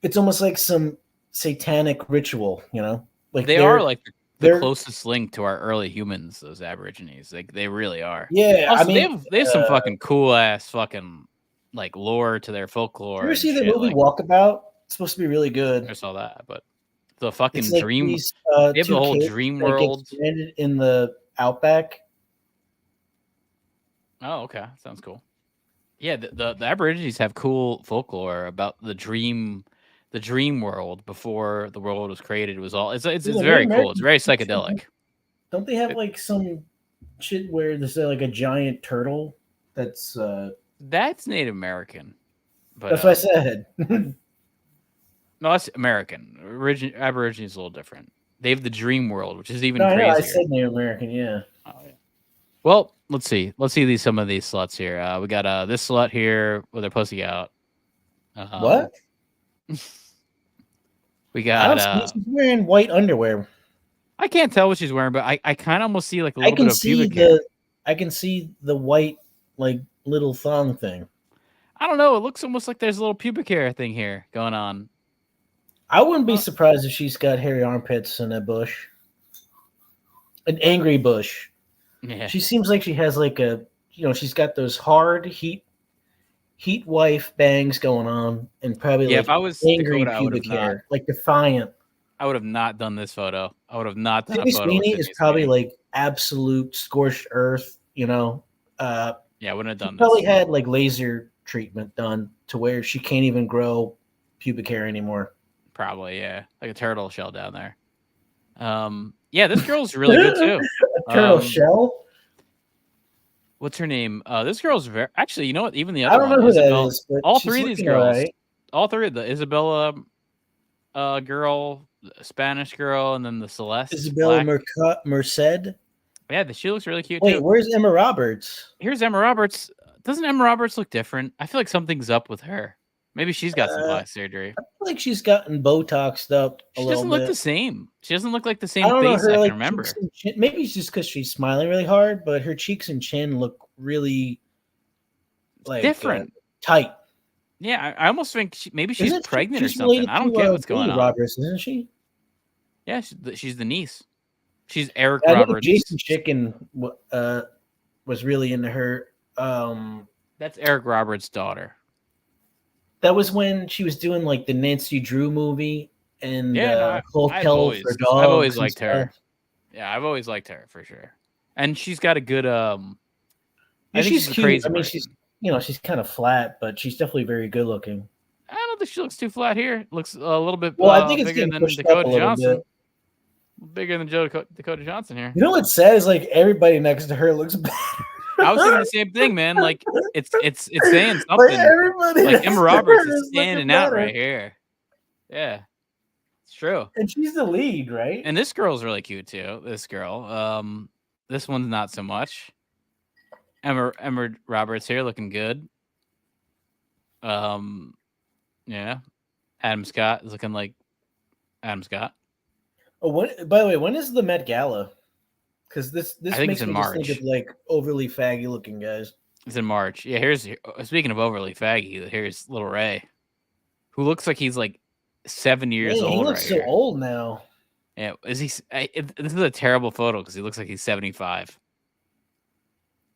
it's almost like some satanic ritual, you know? Like they are like the closest link to our early humans, those Aborigines. Like they really are. Yeah, also, I mean, they have some fucking cool ass fucking like lore to their folklore. You ever see the movie Walkabout? It's supposed to be really good. I saw that, but the fucking like dream. These, they have the whole dream world in the outback. Oh, okay, sounds cool. Yeah, the Aborigines have cool folklore about the dream world before the world was created. It was all it's very cool. It's very psychedelic. Don't they have like some shit where there's like a giant turtle that's Native American. But that's what I said. No, that's American. Aborigine is a little different. They have the dream world, which is even crazier. I said Native American, yeah. Oh, yeah. Well, let's see. Let's see some of these sluts here. We got this slut here with her pussy out. What? We got. She's wearing white underwear. I can't tell what she's wearing, but I kind of almost see like a little bit of pubic hair. I can see the white like little thong thing. I don't know. It looks almost like there's a little pubic hair thing here going on. I wouldn't be surprised if she's got hairy armpits and a bush. An angry bush. Yeah. She seems like she has like she's got those hard heat wife bangs going on and probably if I was angry Dakota, pubic hair, like defiant. I would have not done this photo. I would have not done Sydney a photo. Sweeney is probably like absolute scorched earth, you know. Yeah, I wouldn't have done this. Probably had like laser treatment done to where she can't even grow pubic hair anymore. Probably, yeah. Like a turtle shell down there. Yeah, this girl's really good too. A turtle shell? What's her name? This girl's very actually, you know what? Even the other I don't know who Isabel, that is, but all three of these girls, right. all three of the Isabella girl, the Spanish girl, and then the Celeste. Isabella Merced. Yeah, she looks really cute. Wait, too. Where's Emma Roberts? Here's Emma Roberts. Doesn't Emma Roberts look different? I feel like something's up with her. Maybe she's got some plastic surgery. I feel like she's gotten Botoxed up a little bit. She doesn't look the same. She doesn't look like the same face I can remember. Maybe it's just because she's smiling really hard, but her cheeks and chin look really like different, tight. Yeah, I almost think maybe she's pregnant or something. I don't get what's going on. Roberts, isn't she? Yeah, she's the niece. She's Eric Roberts. Jason Chicken was really into her. That's Eric Roberts' daughter. That was when she was doing like the Nancy Drew movie and Hotel for Dogs. I've always liked her. Yeah, I've always liked her for sure. And she's got a good. I think she's cute. Crazy I mean, person. she's kind of flat, but she's definitely very good looking. I don't she looks too flat here. Looks a little bit Well, I think it's bigger getting than pushed up Dakota a little Johnson. bit. Bigger than Dakota Johnson here. You know what's sad is like everybody next to her looks better. I was thinking the same thing, man. Like it's saying something. Like everybody Like next Emma to Roberts her is standing looking out better. right here. Yeah, it's true. And she's the lead, right? And this girl's really cute too. This girl. This one's not so much. Emma Roberts here looking good. Yeah. Adam Scott is looking like Adam Scott. Oh, by the way, when is the Met Gala? Because this I think makes it's in me just think March. of like overly faggy looking guys. It's in March. Yeah, here's speaking of overly faggy, here's Little Ray, who looks like he's like 7 years Man, old. he looks right so here. old now. Yeah, is he? This is a terrible photo because he looks like he's 75.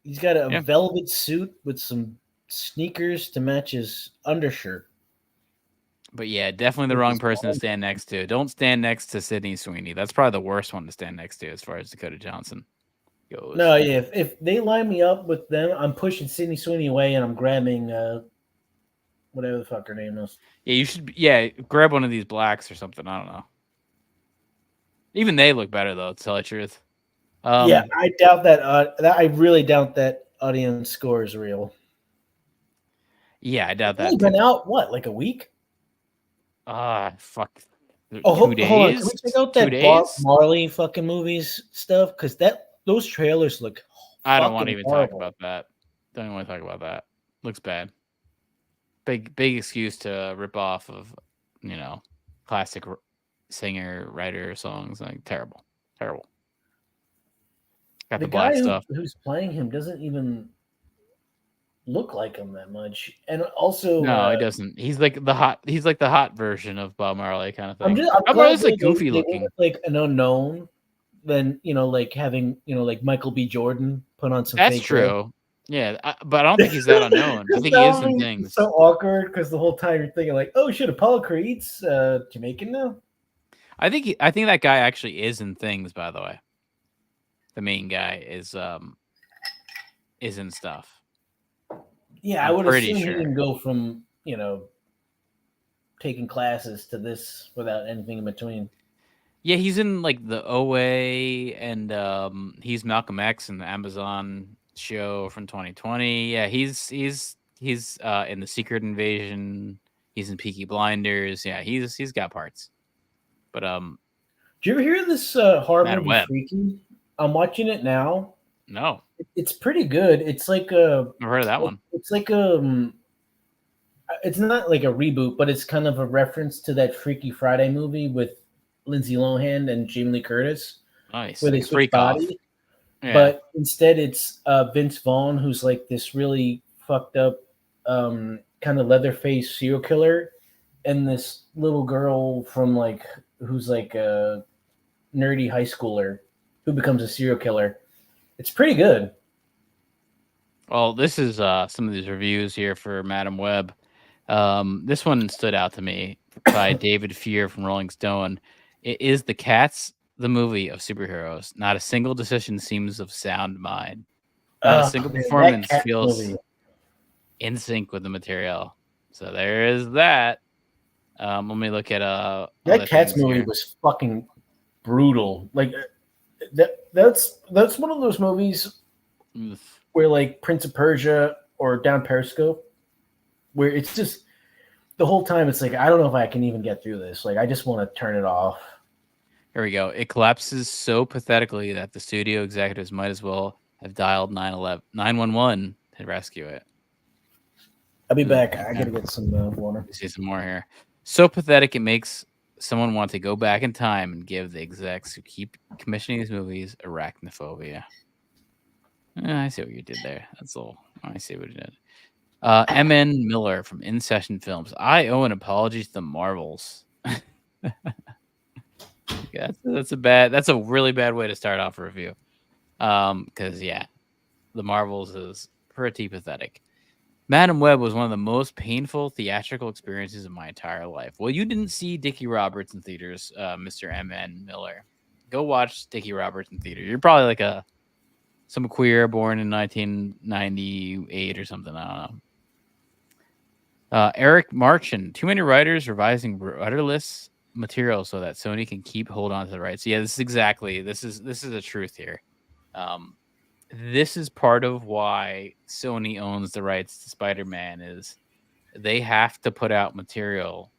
He's got a velvet suit with some sneakers to match his undershirt. But yeah, definitely the wrong person to stand next to. Don't stand next to Sydney Sweeney. That's probably the worst one to stand next to as far as Dakota Johnson goes. No, yeah. If they line me up with them, I'm pushing Sydney Sweeney away and I'm grabbing whatever the fuck her name is. Yeah, you should. Yeah, grab one of these blacks or something. I don't know. Even they look better though, to tell the truth. Yeah, I doubt that. I really doubt that audience score is real. Yeah, I doubt that. It's been out what, like a week? Fuck. Oh, 2 days. hold on. Can we check out 2 that days? Marley fucking movies stuff? Because those trailers look. I don't want to even horrible. talk about that. Don't even want to talk about that. Looks bad. Big excuse to rip off of, classic singer, writer songs. Like terrible. Got the black guy stuff. who's playing him doesn't even look like him that much, and also No, he doesn't. He's like the hot version of Bob Marley kind of thing. I'm Bob Marley's like goofy looking, like an unknown. Than like having like Michael B. Jordan put on some. That's fake true. hair. Yeah, but I don't think he's that unknown. I think he is in things. It's so awkward because the whole time you're thinking like, oh shit, Apollo Creed's Jamaican now. I think that guy actually is in things. By the way, the main guy is in stuff. Yeah, I'm I would pretty assume sure. he can go from taking classes to this without anything in between. Yeah, he's in like the OA, and he's Malcolm X in the Amazon show from 2020. Yeah, he's in the Secret Invasion. He's in Peaky Blinders. Yeah, he's got parts. But do you ever hear this horror Madam movie Web. Freaky? I'm watching it now. No, It's pretty good. It's like a. I've heard of that one. It's like it's not like a reboot, but it's kind of a reference to that Freaky Friday movie with Lindsay Lohan and Jamie Lee Curtis, Nice. where they Like switch Freak Off. body. Yeah. But instead, it's Vince Vaughn, who's like this really fucked up, kind of Leatherface serial killer, and this little girl from who's like a nerdy high schooler who becomes a serial killer. It's pretty good. Well, this is some of these reviews here for Madam Web. This one stood out to me by David Fear from Rolling Stone. It is The Cats, the movie of superheroes. Not a single decision seems of sound mind. Not a single performance feels in sync with the material. So there is that. Let me look at that Cats movie was fucking brutal. Like that's one of those movies where like Prince of Persia or Down Periscope, where it's just the whole time it's like I don't know if I can even get through this. Like I just want to turn it off. Here we go. It collapses so pathetically that the studio executives might as well have dialed 911 to rescue it. I'll be back. I gotta get some water. See some more here. So pathetic it makes someone want to go back in time and give the execs who keep commissioning these movies arachnophobia. I see what you did there. I see what you did. M.N. Miller from In Session Films. I owe an apology to the Marvels. Yeah, that's a really bad way to start off a review. Because the Marvels is pretty pathetic. Madam Web was one of the most painful theatrical experiences of my entire life. Well, you didn't see Dickie Roberts in theaters, Mr. M.N. Miller. Go watch Dickie Roberts in theater. You're probably like some queer born in 1998 or something. I don't know. Eric Marchin, too many writers revising rudderless material so that Sony can hold on to the rights. Yeah, this is a truth here. This is part of why Sony owns the rights to Spider-Man is they have to put out material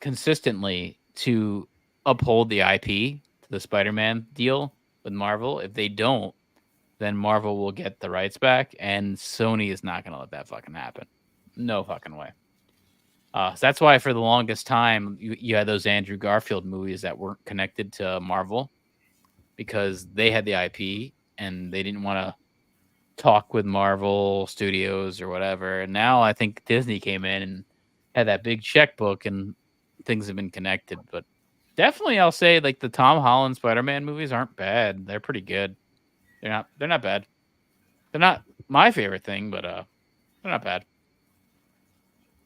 consistently to uphold the IP to the Spider-Man deal with Marvel. If they don't, then Marvel will get the rights back, and Sony is not going to let that fucking happen. No fucking way. So that's why for the longest time, you had those Andrew Garfield movies that weren't connected to Marvel because they had the IP and they didn't want to talk with Marvel Studios or whatever. And now I think Disney came in and had that big checkbook and things have been connected. But definitely I'll say like the Tom Holland Spider-Man movies aren't bad. They're pretty good. They're not bad. They're not my favorite thing, but they're not bad.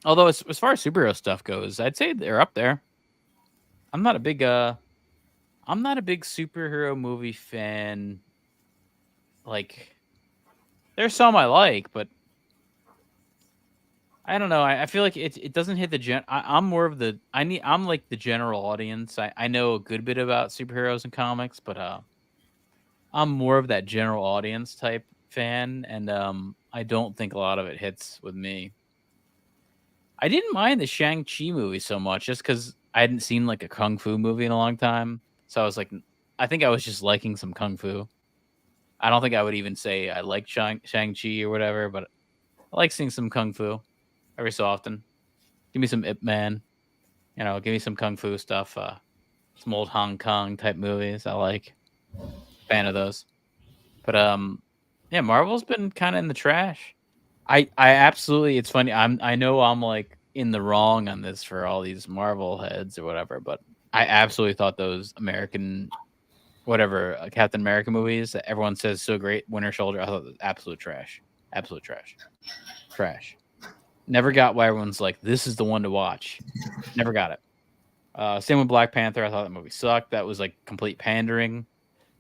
Although as far as superhero stuff goes, I'd say they're up there. I'm not a big superhero movie fan. Like there's some I like, but I don't know. I feel like it doesn't hit the I'm more of the I'm like the general audience. I know a good bit about superheroes and comics, but I'm more of that general audience type fan, and I don't think a lot of it hits with me. I didn't mind the Shang-Chi movie so much just because I hadn't seen like a Kung Fu movie in a long time. So I was like, I think I was just liking some Kung Fu. I don't think I would even say I like Shang-Chi or whatever, but I like seeing some Kung Fu every so often. Give me some Ip Man. Give me some Kung Fu stuff. Some old Hong Kong type movies. I like. Fan of those. But yeah, Marvel's been kind of in the trash. I absolutely, it's funny. I know I'm like in the wrong on this for all these Marvel heads or whatever, but I absolutely thought those American, Captain America movies that everyone says so great, Winter Soldier, I thought it was absolute trash. Absolute trash. Trash. Never got why everyone's like, this is the one to watch. Never got it. Same with Black Panther. I thought that movie sucked. That was like complete pandering.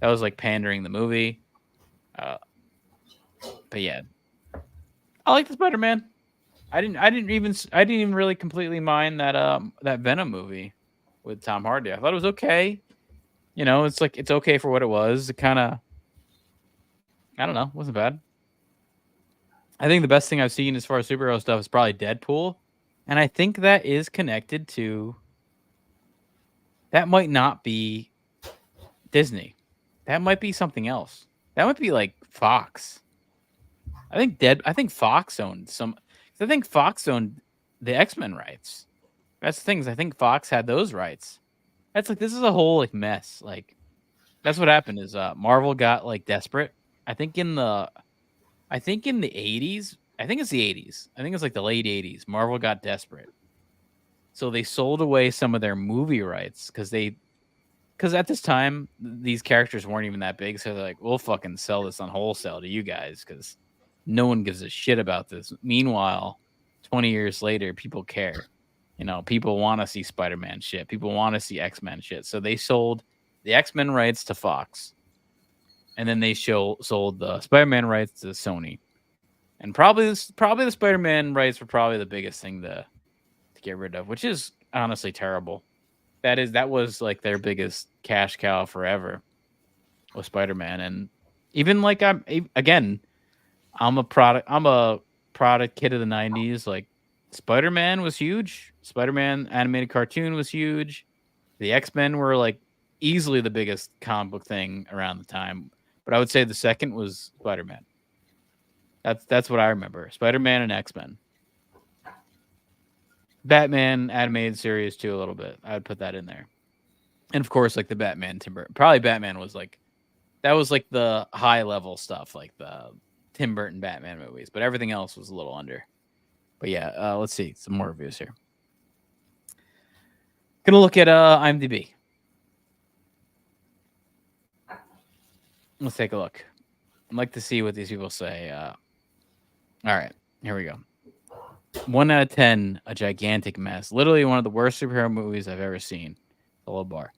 That was like pandering the movie. But yeah. I like the Spider-Man. I didn't even really completely mind that Venom movie with Tom Hardy. I thought it was okay. It's like it's okay for what it was. It kind of, I don't know, wasn't bad. I think the best thing I've seen as far as superhero stuff is probably Deadpool, and I think that is connected to. That might not be Disney. That might be something else. That might be like Fox. I think Fox owned some. I think Fox owned the X-Men rights. That's the things. I think Fox had those rights. That's like this is a whole like mess. Like that's what happened is Marvel got like desperate. I think in the 80s. I think it's the 80s. I think it's like the late 80s. Marvel got desperate. So they sold away some of their movie rights because at this time these characters weren't even that big. So they're like, we'll fucking sell this on wholesale to you guys because no one gives a shit about this. Meanwhile, 20 years later, people care. People want to see Spider-Man shit. People want to see X-Men shit. So they sold the X-Men rights to Fox. And then they sold the Spider-Man rights to Sony. And probably the Spider-Man rights were probably the biggest thing to get rid of, which is honestly terrible. That was like their biggest cash cow forever was Spider-Man. And even like I'm a product kid of the 90s. Like Spider-Man was huge. Spider-Man animated cartoon was huge. The X-Men were like easily the biggest comic book thing around the time. But I would say the second was Spider-Man. That's what I remember. Spider-Man and X-Men. Batman animated series too a little bit. I would put that in there. And of course, like the Batman Tim Burton. Probably Batman was like that was like the high level stuff, like the Tim Burton Batman movies. But everything else was a little under. But yeah, let's see some more reviews here. Gonna look at IMDb. Let's take a look. I'd like to see what these people say. All right, here we go. 1 out of 10, a gigantic mess. Literally one of the worst superhero movies I've ever seen. A low bar.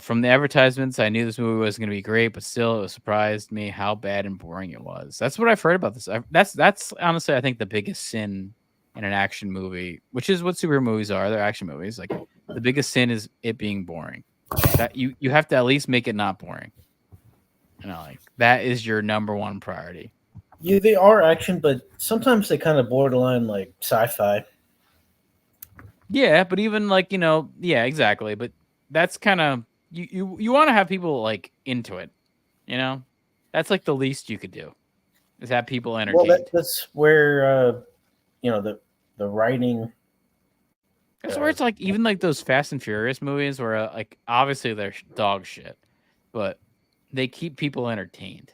From the advertisements, I knew this movie was going to be great, but still, it surprised me how bad and boring it was. That's what I've heard about this. That's honestly, I think, the biggest sin in an action movie, which is what superhero movies are. They're action movies. Like the biggest sin is it being boring. That you have to at least make it not boring. Like that is your number one priority. Yeah, they are action, but sometimes they kind of borderline like sci-fi. Yeah, but even like yeah, exactly. But that's kind of you want to have people like into it. That's like the least you could do is have people entertained. Well, that's where the writing. That's where it's like even like those Fast and Furious movies where like obviously they're dog shit, but they keep people entertained.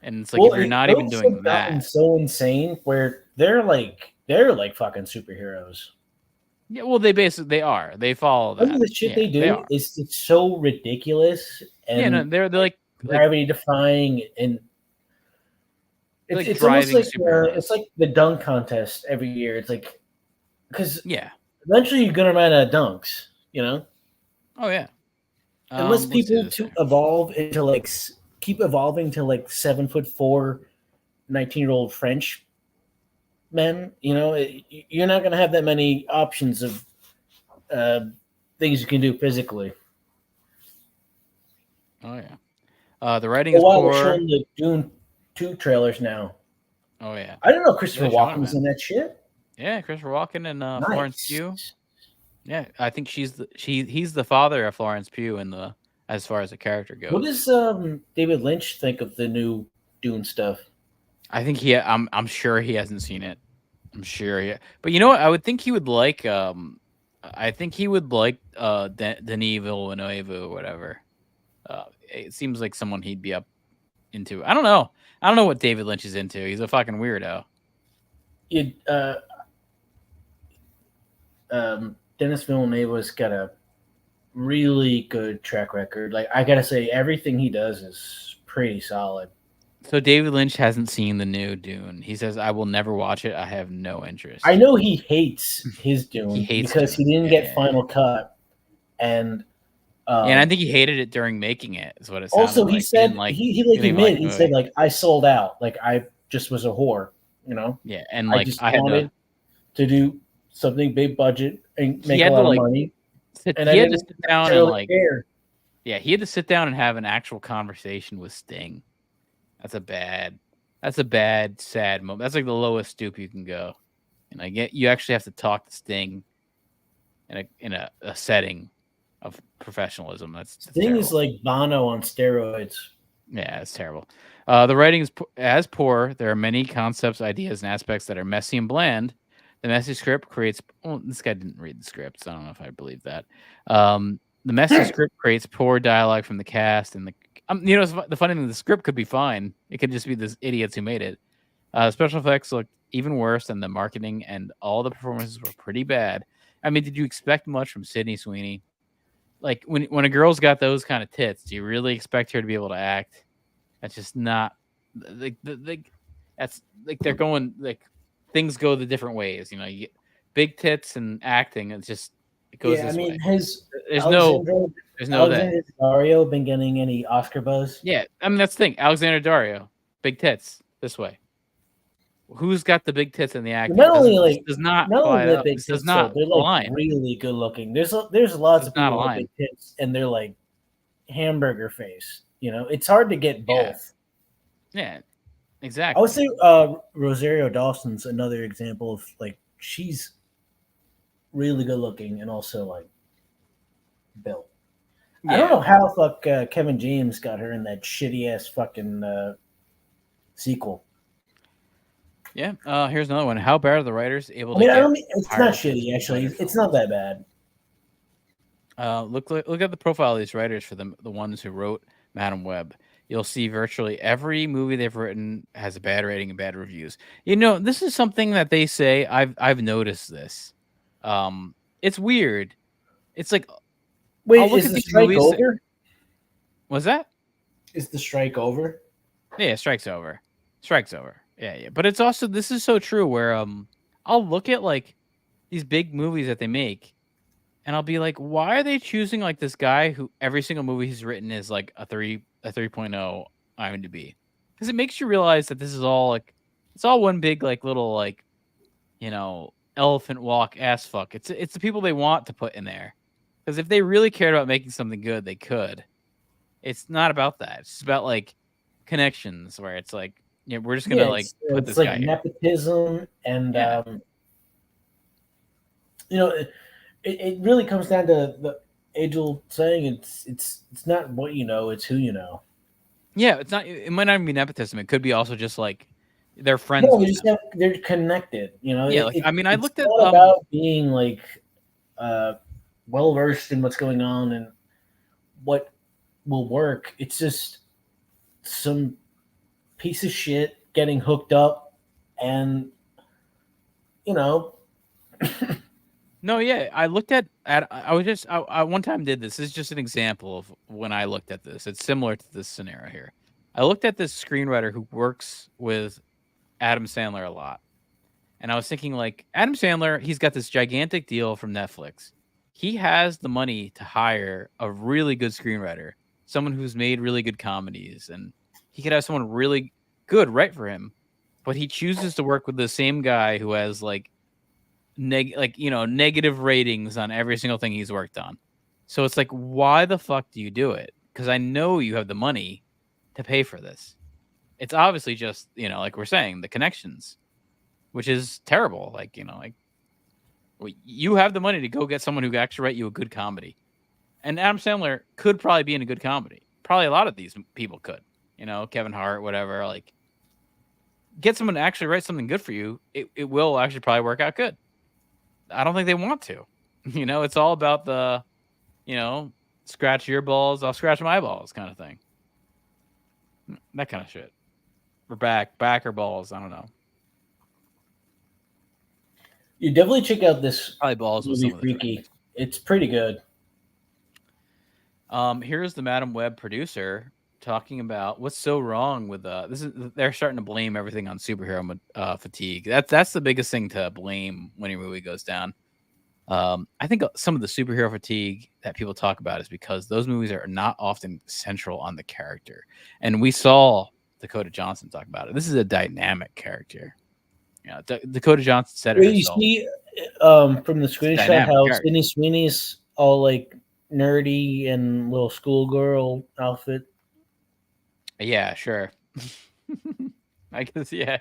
And it's like if you're not even doing that, so insane where they're like fucking superheroes. Yeah, well, they are. They follow that. The shit they do is it's so ridiculous. And they're like gravity defying, and it's driving almost like superheroes. it's like the dunk contest every year. It's like because eventually you're gonna run out of dunks. Oh yeah. Unless people evolve into like keep evolving to like 7'4", 19-year-old French men, you're not going to have that many options of things you can do physically. Oh yeah, the writing is poor. We're showing the Dune 2 trailers now. Oh yeah, I didn't know Christopher Walken was in that shit. Yeah, Christopher Walken and Nice. Florence Pugh. Yeah, I think he's the father of Florence Pugh as far as the character goes. What does David Lynch think of the new Dune stuff? I think I'm sure he hasn't seen it. I'm sure but you know what? I would think he would like. I think he would like Denis Villeneuve or whatever. It seems like someone he'd be up into. I don't know. I don't know what David Lynch is into. He's a fucking weirdo. Denis Villeneuve has got a really good track record. Like I gotta say, everything he does is pretty solid. So David Lynch hasn't seen the new Dune. He says, "I will never watch it. I have no interest." I know he hates his Dune because he didn't get final cut, and I think he hated it during making it. Is what it sounded also like. He said he said like I sold out. Like I just was a whore, Yeah, and like I wanted to do something big budget and make a lot of money. He had to sit down and he had to sit down and have an actual conversation with Sting. That's a bad, sad moment. That's like the lowest stoop you can go. And you actually have to talk to Sting in a setting of professionalism. That's Sting terrible. is like Bono on steroids. Yeah, it's terrible. The writing is as poor. There are many concepts, ideas, and aspects that are messy and bland. The messy script creates. Well, this guy didn't read the script, so I don't know if I believe that. The messy script creates poor dialogue from the cast, and the funny thing, the script could be fine. It could just be the idiots who made it. Special effects looked even worse than the marketing, and all the performances were pretty bad. I mean, did you expect much from Sydney Sweeney? Like when a girl's got those kind of tits, do you really expect her to be able to act? That's just not that's like they're going like things go the different ways. You get big tits and acting. It goes this way. Has there's no Alexander Daddario been getting any Oscar buzz? Yeah, I mean that's the thing. Alexander Daddario, big tits this way. Who's got the big tits in the acting? Not only does not the big tits, tits, not they're like really good looking. There's lots of people with big tits, and they're like hamburger face. It's hard to get both. Yeah, exactly. I would say Rosario Dawson's another example of like she's really good looking and also like built. Yeah. I don't know how Kevin James got her in that shitty ass fucking sequel. Yeah. Here's another one. How bad are the writers able to? It's not shitty actually. It's not that bad. Look at the profile of these writers for the ones who wrote Madam Web. You'll see virtually every movie they've written has a bad rating and bad reviews. This is something that they say. I've noticed this. It's weird. It's like, wait, is the strike over? What's that? Is the strike over? Yeah, strike's over. Strike's over. Yeah. But it's also, this is so true where I'll look at like these big movies that they make, and I'll be like, why are they choosing like this guy who every single movie he's written is like a 3.0 IMDb? Because it makes you realize that this is all like it's all one big like little like elephant walk ass fuck. It's the people they want to put in there. Because if they really cared about making something good, they could. It's not about that. It's just about like connections where it's like, we're just gonna like put this guy here. Nepotism and it really comes down to the age-old saying. It's not what you know, it's who you know. Yeah, it's not. It might not even be nepotism. It could be also just like they're friends. No, they're connected. Yeah, I looked at about being like well versed in what's going on and what will work. It's just some piece of shit getting hooked up, and No, yeah, I looked at I one time did this. This is just an example of when I looked at this. It's similar to this scenario here. I looked at this screenwriter who works with Adam Sandler a lot. And I was thinking, like, Adam Sandler, he's got this gigantic deal from Netflix. He has the money to hire a really good screenwriter, someone who's made really good comedies, and he could have someone really good write for him. But he chooses to work with the same guy who has negative ratings on every single thing he's worked on. So it's like, why the fuck do you do it? Because I know you have the money to pay for this. It's obviously just, like we're saying, the connections, which is terrible. You have the money to go get someone who can actually write you a good comedy. And Adam Sandler could probably be in a good comedy. Probably a lot of these people could, Kevin Hart, whatever. Like, get someone to actually write something good for you. It will actually probably work out good. I don't think they want to. It's all about the, scratch your balls, I'll scratch my balls kind of thing. That kind of shit. Or back or balls. I don't know. You definitely check out this probably balls movie, Freaky. It's pretty good. Here's the Madam Web producer talking about what's so wrong with this is they're starting to blame everything on superhero fatigue. That's the biggest thing to blame when your movie goes down. I think some of the superhero fatigue that people talk about is because those movies are not often central on the character. And we saw Dakota Johnson talk about it. This is a dynamic character. Dakota Johnson said it herself. You see from the screenshot how Sydney Sweeney's all like nerdy and little schoolgirl outfit. Yeah, sure. I guess, yeah.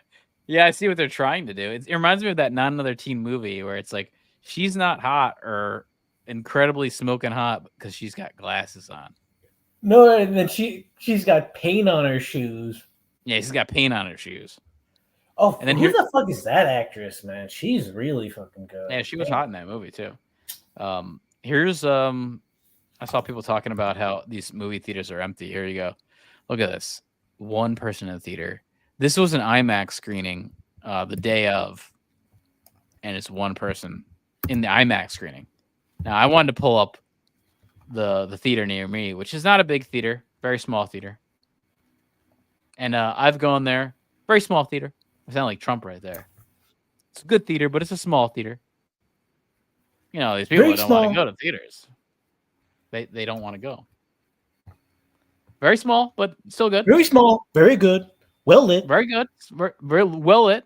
Yeah, I see what they're trying to do. It reminds me of that Not Another Teen movie where it's like, she's not hot or incredibly smoking hot because she's got glasses on. No, and then she's got paint on her shoes. Yeah, she's got paint on her shoes. Oh, and then who the fuck is that actress, man? She's really fucking good. Yeah, she was hot in that movie too. Here's I saw people talking about how these movie theaters are empty. Here you go. Look at this. One person in the theater. This was an IMAX screening the day of, and it's one person in the IMAX screening. Now, I wanted to pull up the theater near me, which is not a big theater, very small theater. And I've gone there, very small theater. I sound like Trump right there. It's a good theater, but it's a small theater. These people don't want to go to theaters. They don't want to go. Very small, but still good. Very small, very good, well lit. Very good, very well lit.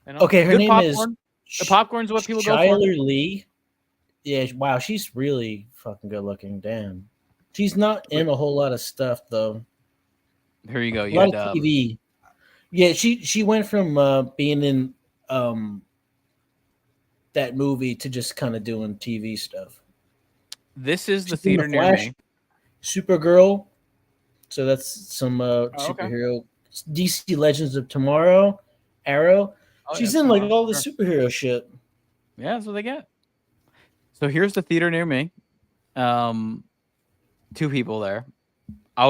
Okay, her name popcorn. The popcorn's what people go for. Shyler Lee. Yeah, wow, she's really fucking good looking. Damn, she's not in a whole lot of stuff though. Here you go. A lot of TV. Yeah, she went from being in that movie to just kind of doing TV stuff. This is the theater near me. Supergirl. So that's some superhero. Okay. DC Legends of Tomorrow, Arrow. She's in like all the superhero shit. Yeah, that's what they get. So here's the theater near me. 2 people there. I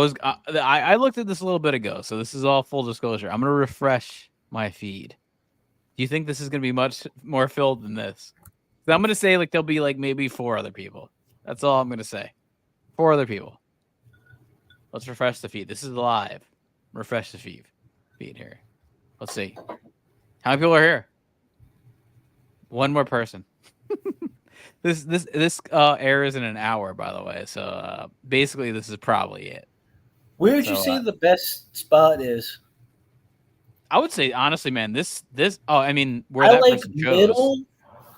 looked at this a little bit ago, so this is all full disclosure. I'm gonna refresh my feed. Do you think this is gonna be much more filled than this? I'm gonna say like there'll be like maybe 4 other people. That's all I'm gonna say. 4 other people. Let's refresh the feed. This is live. Refresh the feed here. Let's see. How many people are here? 1 more person. This airs in an hour, by the way. So basically, this is probably it. Where would you say the best spot is? I would say honestly, man, this. Oh, I mean, where I that like person chose.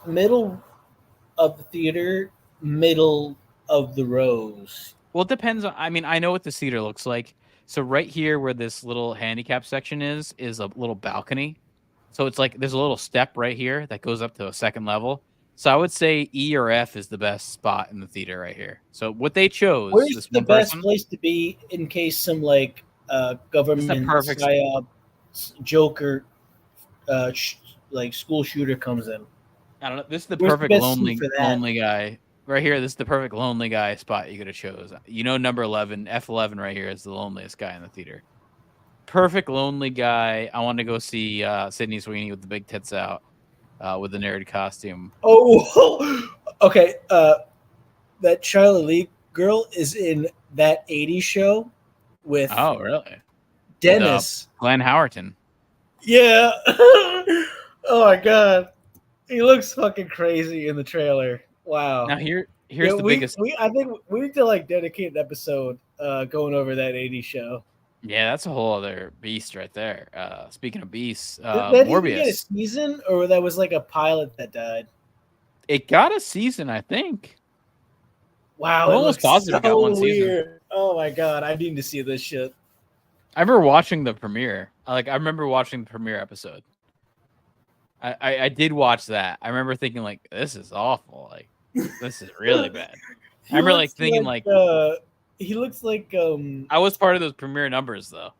middle of the theater, middle of the rows. Well, it depends on. I mean, I know what the theater looks like. So right here, where this little handicap section is a little balcony. So it's like there's a little step right here that goes up to a second level. So I would say E or F is the best spot in the theater right here. So what they chose. Where's this the one best person, place to be in case some like government perfect psyop Joker like school shooter comes in? I don't know. This is the Where's perfect best seat for that? lonely guy right here. This is the perfect lonely guy spot you could have chose. You know, number 11, F11 right here is the loneliest guy in the theater. Perfect lonely guy. I want to go see Sydney Sweeney with the big tits out, with the nerd costume. Oh, okay. That Charlie Lee girl is in that '80s show with. Oh, really? Dennis. With, Glenn Howerton. Yeah. Oh my god, he looks fucking crazy in the trailer. Wow. Now here's the biggest. I think we need to like dedicate an episode going over that '80s show. Yeah, that's a whole other beast right there. Speaking of beasts, Did that Morbius. even get a season, or that was like a pilot that died? It got a season, I think. Wow, I'm almost positive it got one season. Weird. Oh my god, I need to see this shit. I remember watching the premiere. I remember watching the premiere episode. I did watch that. I remember thinking like, this is awful. Like, this is really bad. I remember like thinking like he looks like I was part of those premiere numbers though.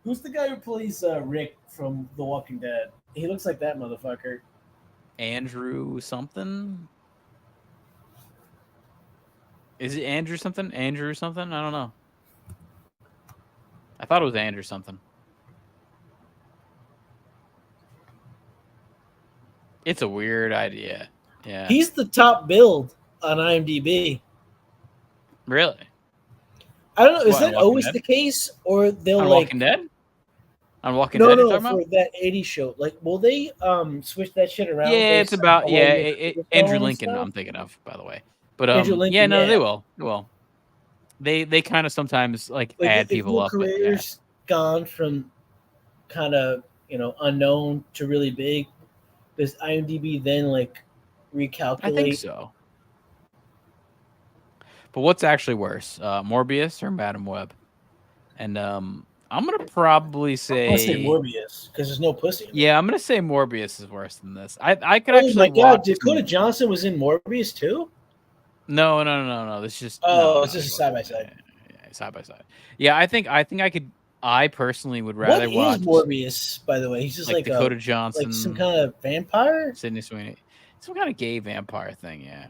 Who's the guy who plays Rick from The Walking Dead? He looks like that motherfucker. Andrew something? Is it Andrew something? Andrew something? I don't know. I thought it was Andrew something. It's a weird idea. Yeah. He's the top build on IMDb. Really? I don't know. Is What, that on Walking always Dead? the case, or they'll On like Walking Dead? On Walking no, Dead? no, you're for talking about? that '80s show? Like, will they switch that shit around? Yeah, based it's on about the way Andrew they're filming Lincoln. stuff? I'm thinking of, by the way. But Andrew Lincoln, yeah, no, yeah. they will. They will. They kind of sometimes like add if people your up. But, yeah. career's gone from kind of unknown to really big, does IMDb then like recalculate? I think so. But what's actually worse, Morbius or Madam Web? And I'm gonna probably say, I'll say Morbius because there's no pussy. Yeah, I'm gonna say Morbius is worse than this. I could Oh actually. my god, watch Dakota Johnson was in Morbius too? No. This is just. Oh, it's just a side by side. Yeah, side by side. Yeah, I think I could. I personally would rather watch. What is Morbius, by the way? He's just like Dakota Johnson, like some kind of vampire. Sydney Sweeney, some kind of gay vampire thing. Yeah.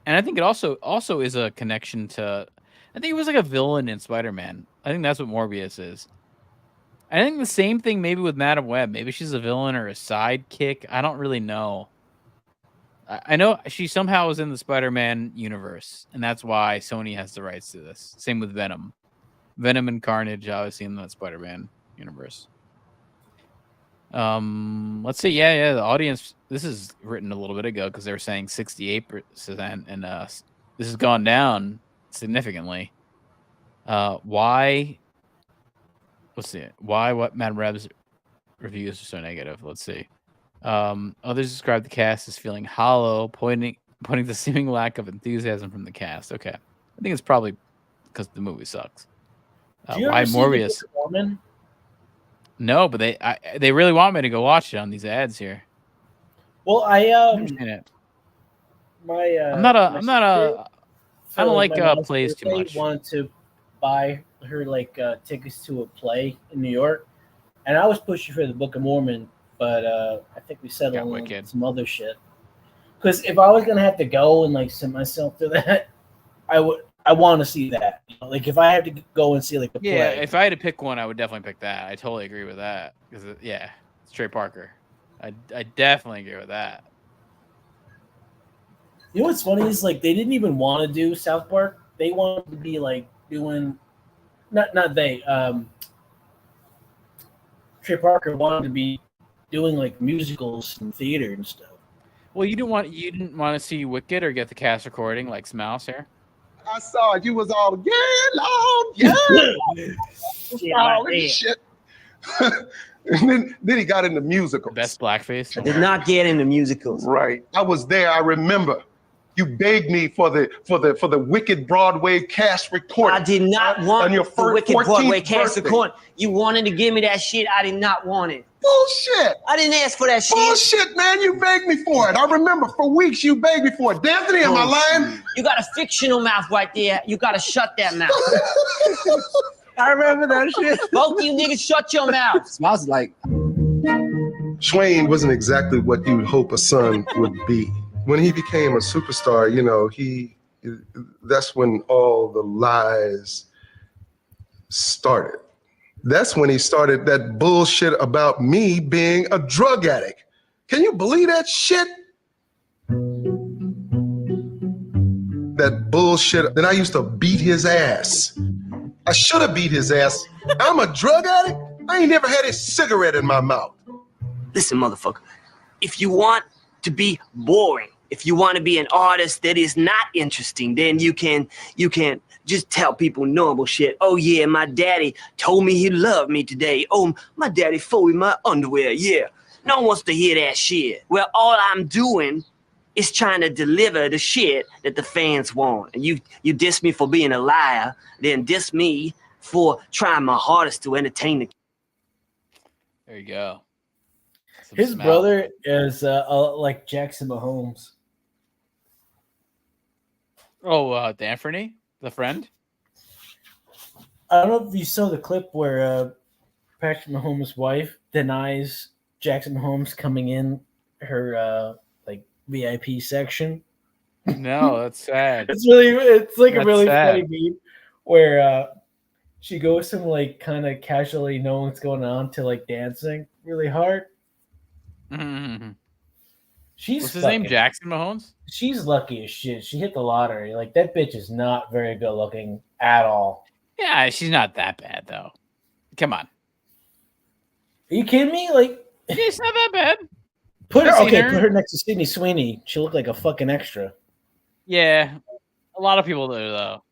And I think it also is a connection to. I think it was like a villain in Spider-Man. I think that's what Morbius is. I think the same thing maybe with Madam Web. Maybe she's a villain or a sidekick. I don't really know. I know she somehow is in the Spider-Man universe, and that's why Sony has the rights to this. Same with Venom. Venom and Carnage, obviously, in the Spider-Man universe. Let's see. Yeah. The audience. This is written a little bit ago because they were saying 68%, and this has gone down significantly. Why? Let's see. Why? What Madam Reb's reviews are so negative? Let's see. Others describe the cast as feeling hollow, pointing to the seeming lack of enthusiasm from the cast. Okay, I think it's probably because the movie sucks. Why Morbius? No, but they really want me to go watch it on these ads here. Well, I don't like plays too much. Wanted to buy her like tickets to a play in New York, and I was pushing for the Book of Mormon, but I think we settled on some other shit. Because if I was gonna have to go and like send myself to that, I want to see that. Like if I had to go and see like a play. Yeah, if I had to pick one, I would definitely pick that. I totally agree with that because it's Trey Parker. I definitely agree with that. You know what's funny is like they didn't even want to do South Park. They wanted to be like doing, not they. Trey Parker wanted to be doing like musicals and theater and stuff. Well, you didn't want to see Wicked or get the cast recording like Smouse here. I saw it. You was all all this shit. And then he got into musicals. Best blackface. I did not get into musicals. Right. I was there. I remember. You begged me for the Wicked Broadway cast recording. I did not want your the Wicked Broadway cast birthday. recording. You wanted to give me that shit. I did not want it. Bullshit. I didn't ask for that shit. Bullshit, man. You begged me for it. I remember for weeks you begged me for it. D'Anthony, am I lying? You got a fictional mouth right there. You got to shut that mouth. I remember that shit. Both of you niggas shut your mouth. Smells like. Swain wasn't exactly what you would hope a son would be. When he became a superstar, you know, that's when all the lies started. That's when he started that bullshit about me being a drug addict. Can you believe that shit? That bullshit. Then I used to beat his ass. I should have beat his ass. I'm a drug addict? I ain't never had a cigarette in my mouth. Listen, motherfucker. If you want to be boring, if you want to be an artist that is not interesting, then you can just tell people normal shit. Oh yeah, my daddy told me he loved me today. Oh, my daddy folded my underwear. Yeah. No one wants to hear that shit. Well, all I'm doing is trying to deliver the shit that the fans want. And you diss me for being a liar, then diss me for trying my hardest to entertain the. There you go. His brother is like Jackson Mahomes. Oh, D'Anthony, the friend? I don't know if you saw the clip where Patrick Mahomes' wife denies Jackson Mahomes coming in her VIP section. No, that's sad. It's like a really funny meme where she goes from like kind of casually knowing what's going on to like dancing really hard. Mm-hmm. What's his name? Jackson Mahomes? She's lucky as shit. She hit the lottery. Like, that bitch is not very good looking at all. Yeah, she's not that bad though. Come on. Are you kidding me? Like, it's not that bad. Put her next to Sydney Sweeney. She looked like a fucking extra. Yeah, a lot of people do though.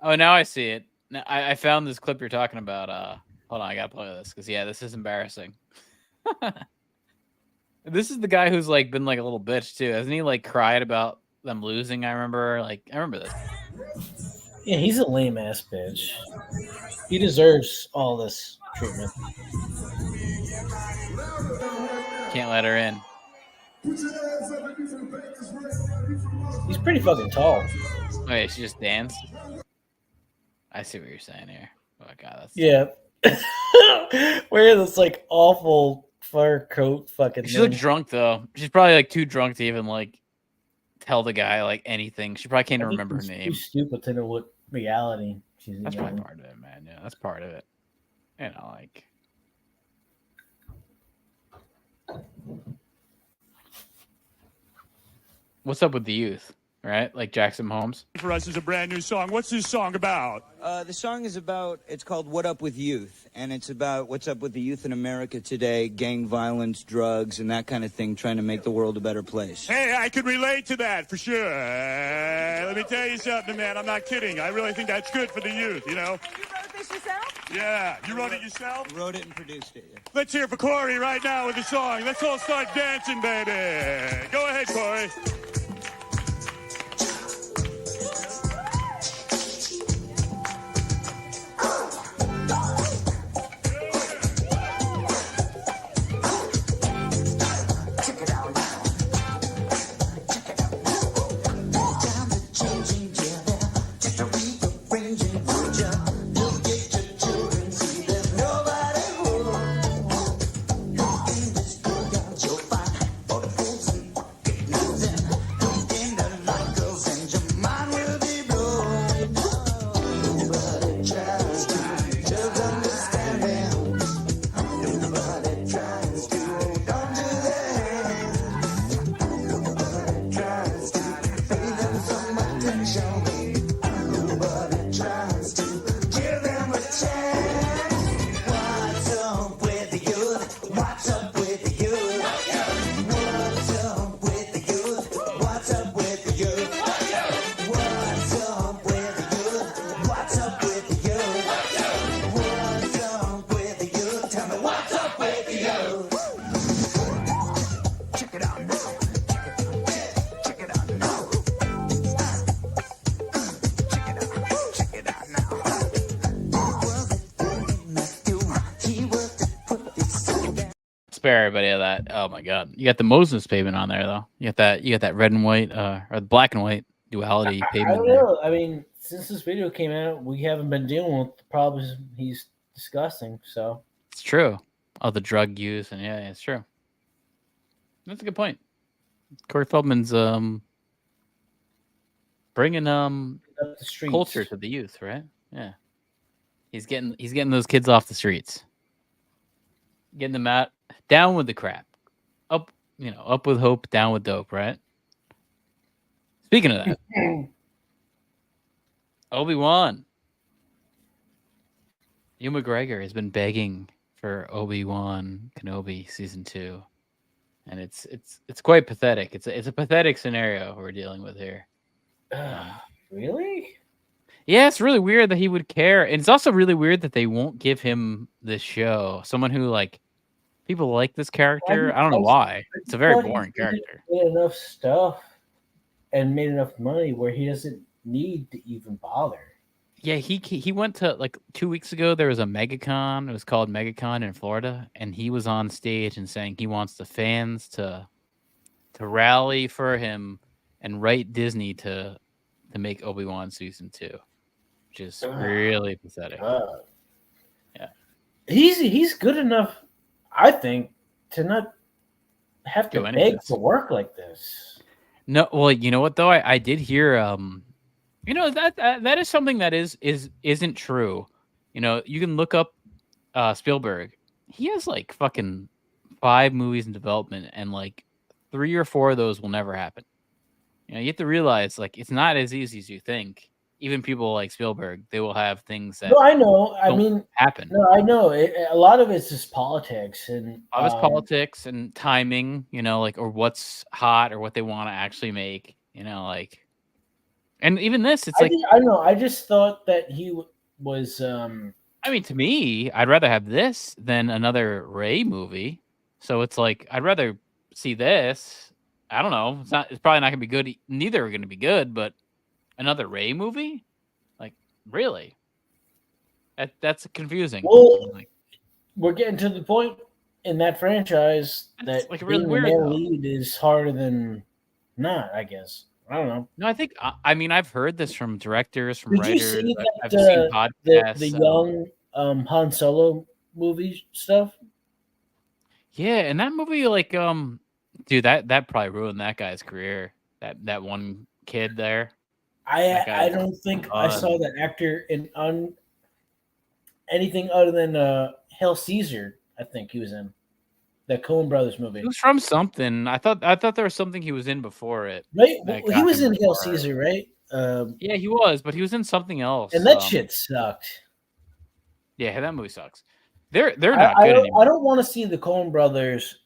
Oh, now I see it. Now, I found this clip you're talking about. Hold on, I gotta play this because this is embarrassing. This is the guy who's like been like a little bitch too, hasn't he? Like cried about them losing. I remember this. Yeah, he's a lame ass bitch. He deserves all this treatment. Can't let her in. He's pretty fucking tall. Oh yeah, she just danced. I see what you're saying here. Oh my god, that's wearing this like awful fur coat fucking she looked drunk though. She's probably like too drunk to even like tell the guy like anything. She probably can't even remember her name. Too stupid to know what reality she's in. That's probably part of it, man. Yeah, that's part of it. You know, like what's up with the youth? Right? Like Jackson Mahomes. For us is a brand new song. What's this song about? The song is about, it's called What Up With Youth, and it's about what's up with the youth in America today, gang violence, drugs, and that kind of thing, trying to make the world a better place. Hey, I can relate to that for sure. Let me tell you something, man. I'm not kidding. I really think that's good for the youth, you know? You wrote this yourself? Yeah. You wrote it yourself? Wrote it and produced it, yeah. Let's hear for Corey right now with the song. Let's all start dancing, baby. Go ahead, Corey. spare everybody of that. Oh my god, you got the Moses pavement on there though. You got that red and white, or the black and white duality I pavement. don't know. I mean, since this video came out, we haven't been dealing with the problems he's discussing. So it's true. Oh, the drug use, and yeah, it's true. That's a good point. Corey Feldman's bringing up the streets. Culture to the youth, right? Yeah, he's getting those kids off the streets, getting them out, down with the crap, up with hope, down with dope, right? Speaking of that, Obi-Wan, Ewan McGregor has been begging for Obi-Wan Kenobi season 2, and it's quite pathetic. It's a pathetic scenario we're dealing with here. Really? Yeah, it's really weird that he would care, and it's also really weird that they won't give him this show. Someone who people like this character. I don't know why. It's a very boring character. Made enough stuff and made enough money where he doesn't need to even bother. Yeah, he went to 2 weeks ago. There was a MegaCon. It was called MegaCon in Florida, and he was on stage and saying he wants the fans to rally for him and write Disney to make Obi-Wan season 2, which is really pathetic. Yeah, he's good enough, I think, to not have to beg for work like this. No, well, you know what though? I did hear that is something that isn't true. You can look up Spielberg. He has fucking 5 movies in development, and 3 or 4 of those will never happen. You have to realize it's not as easy as you think. Even people like Spielberg, they will have things that I know. I mean, happen. No, I know. A lot of it's just politics and politics and timing. Or what's hot or what they want to actually make. And even this, it's I know. I just thought that he was. I mean, to me, I'd rather have this than another Rey movie. So it's I'd rather see this. I don't know. It's probably not gonna be good. Neither are gonna be good. But another Rey movie, really? That's confusing. Well, we're getting to the point in that franchise that really being weird, the male though. lead is harder than not. I guess. I don't know. No, I think I've heard this from directors, from Did you writers. see I've that, seen podcasts. the young Han Solo movie stuff? Yeah, and that movie, dude, that probably ruined that guy's career. That one kid there. I don't think I saw that actor in anything other than Hail Caesar. I think he was in that Coen Brothers movie. He was from something. I thought there was something he was in before it. Right, he was in Hail Caesar, right? Yeah, he was, but he was in something else. And that shit sucked. Yeah, that movie sucks. They're not good anymore. I don't want to see the Coen Brothers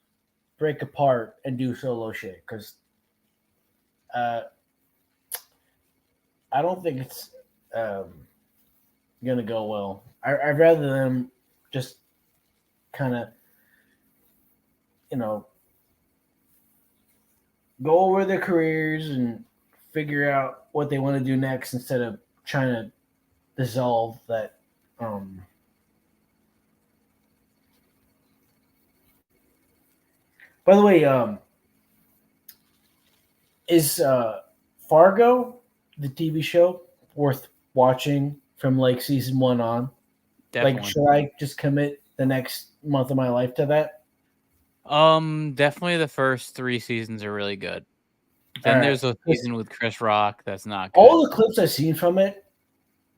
break apart and do solo shit because I don't think it's gonna go well. I'd rather them just kind of, go over their careers and figure out what they want to do next instead of trying to dissolve that. By the way, is Fargo, the TV show, worth watching from season 1 on? Definitely. Should I just commit the next month of my life to that? Definitely the first 3 seasons are really good. Then there's a season with Chris Rock that's not good. All the clips I've seen from it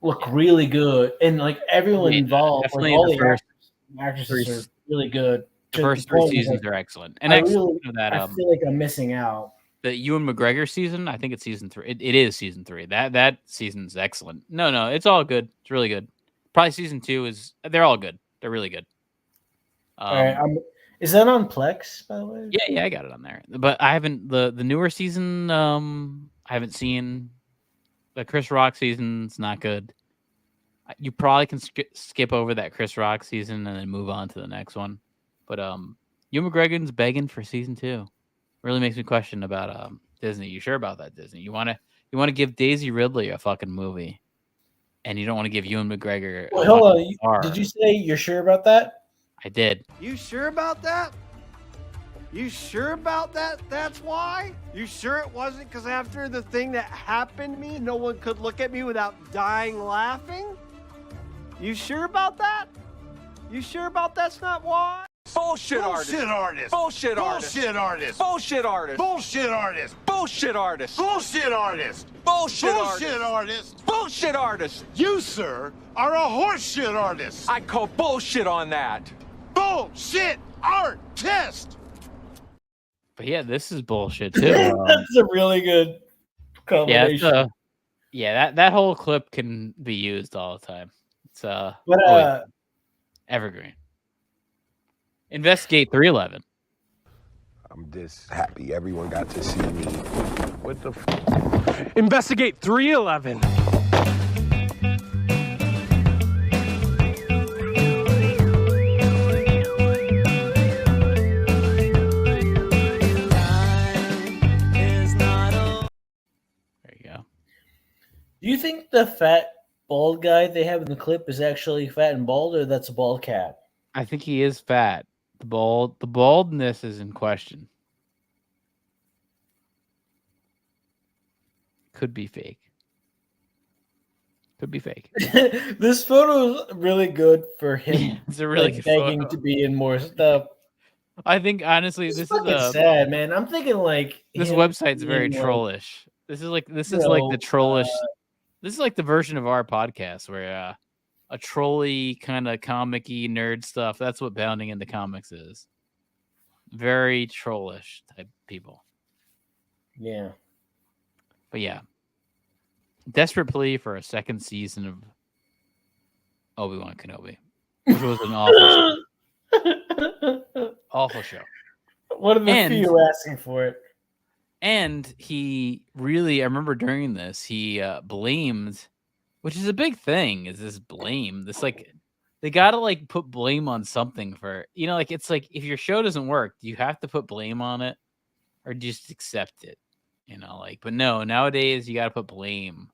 look really good, and everyone involved, definitely all the the first actresses are really good. The first 3 seasons are excellent. And I feel like I'm missing out. The Ewan McGregor season, I think it's season 3. It is season 3. That season's excellent. No, it's all good. It's really good. Probably season 2 they're all good. They're really good. All right, is that on Plex, by the way? Yeah, I got it on there. But I haven't the newer season. I haven't seen the Chris Rock season's not good. You probably can skip over that Chris Rock season and then move on to the next one. But Ewan McGregor's begging for season 2. Really makes me question about Disney. You sure about that, Disney? You want to give Daisy Ridley a fucking movie, and you don't want to give Ewan McGregor. Wait, hold on. Did you say you're sure about that? I did. You sure about that? You sure about that? That's why? You sure it wasn't because after the thing that happened to me, no one could look at me without dying laughing? You sure about that? You sure about that's not why? Bullshit artist. Bullshit artist. Bullshit artist. Bullshit artist. Bullshit artist. Bullshit artist. Bullshit artist. Bullshit artist. Bullshit Bullshit artist. artist. Bullshit artist. You, sir, are a horseshit artist. I call bullshit on that. Bullshit artist. But yeah, this is bullshit too. That's a really good combination. Yeah, that whole clip can be used all the time. It's evergreen. Investigate 311. I'm just happy everyone got to see me. What the Investigate 311. There you go. Do you think the fat bald guy they have in the clip is actually fat and bald, or that's a bald cat? I think he is fat. The baldness is in question. Could be fake. Could be fake. This photo is really good for him. It's a really good begging photo. to be in more stuff. I think honestly, this is fucking sad, man. I'm thinking like this him website's very being, trollish. This is like the No, trollish. This is like the version of our podcast where a trolly kind of comic-y nerd stuff. That's what Bounding into Comics is. Very trollish type people. Yeah. But yeah. Desperate plea for a second season of Obi-Wan Kenobi. Which was an awful show. Awful show. One of the few asking for it. And he really, I remember during this, he blamed, which is a big thing, is this blame. This like, they got to like put blame on something for, like, it's like, if your show doesn't work, do you have to put blame on it or just accept it? But no, nowadays you got to put blame.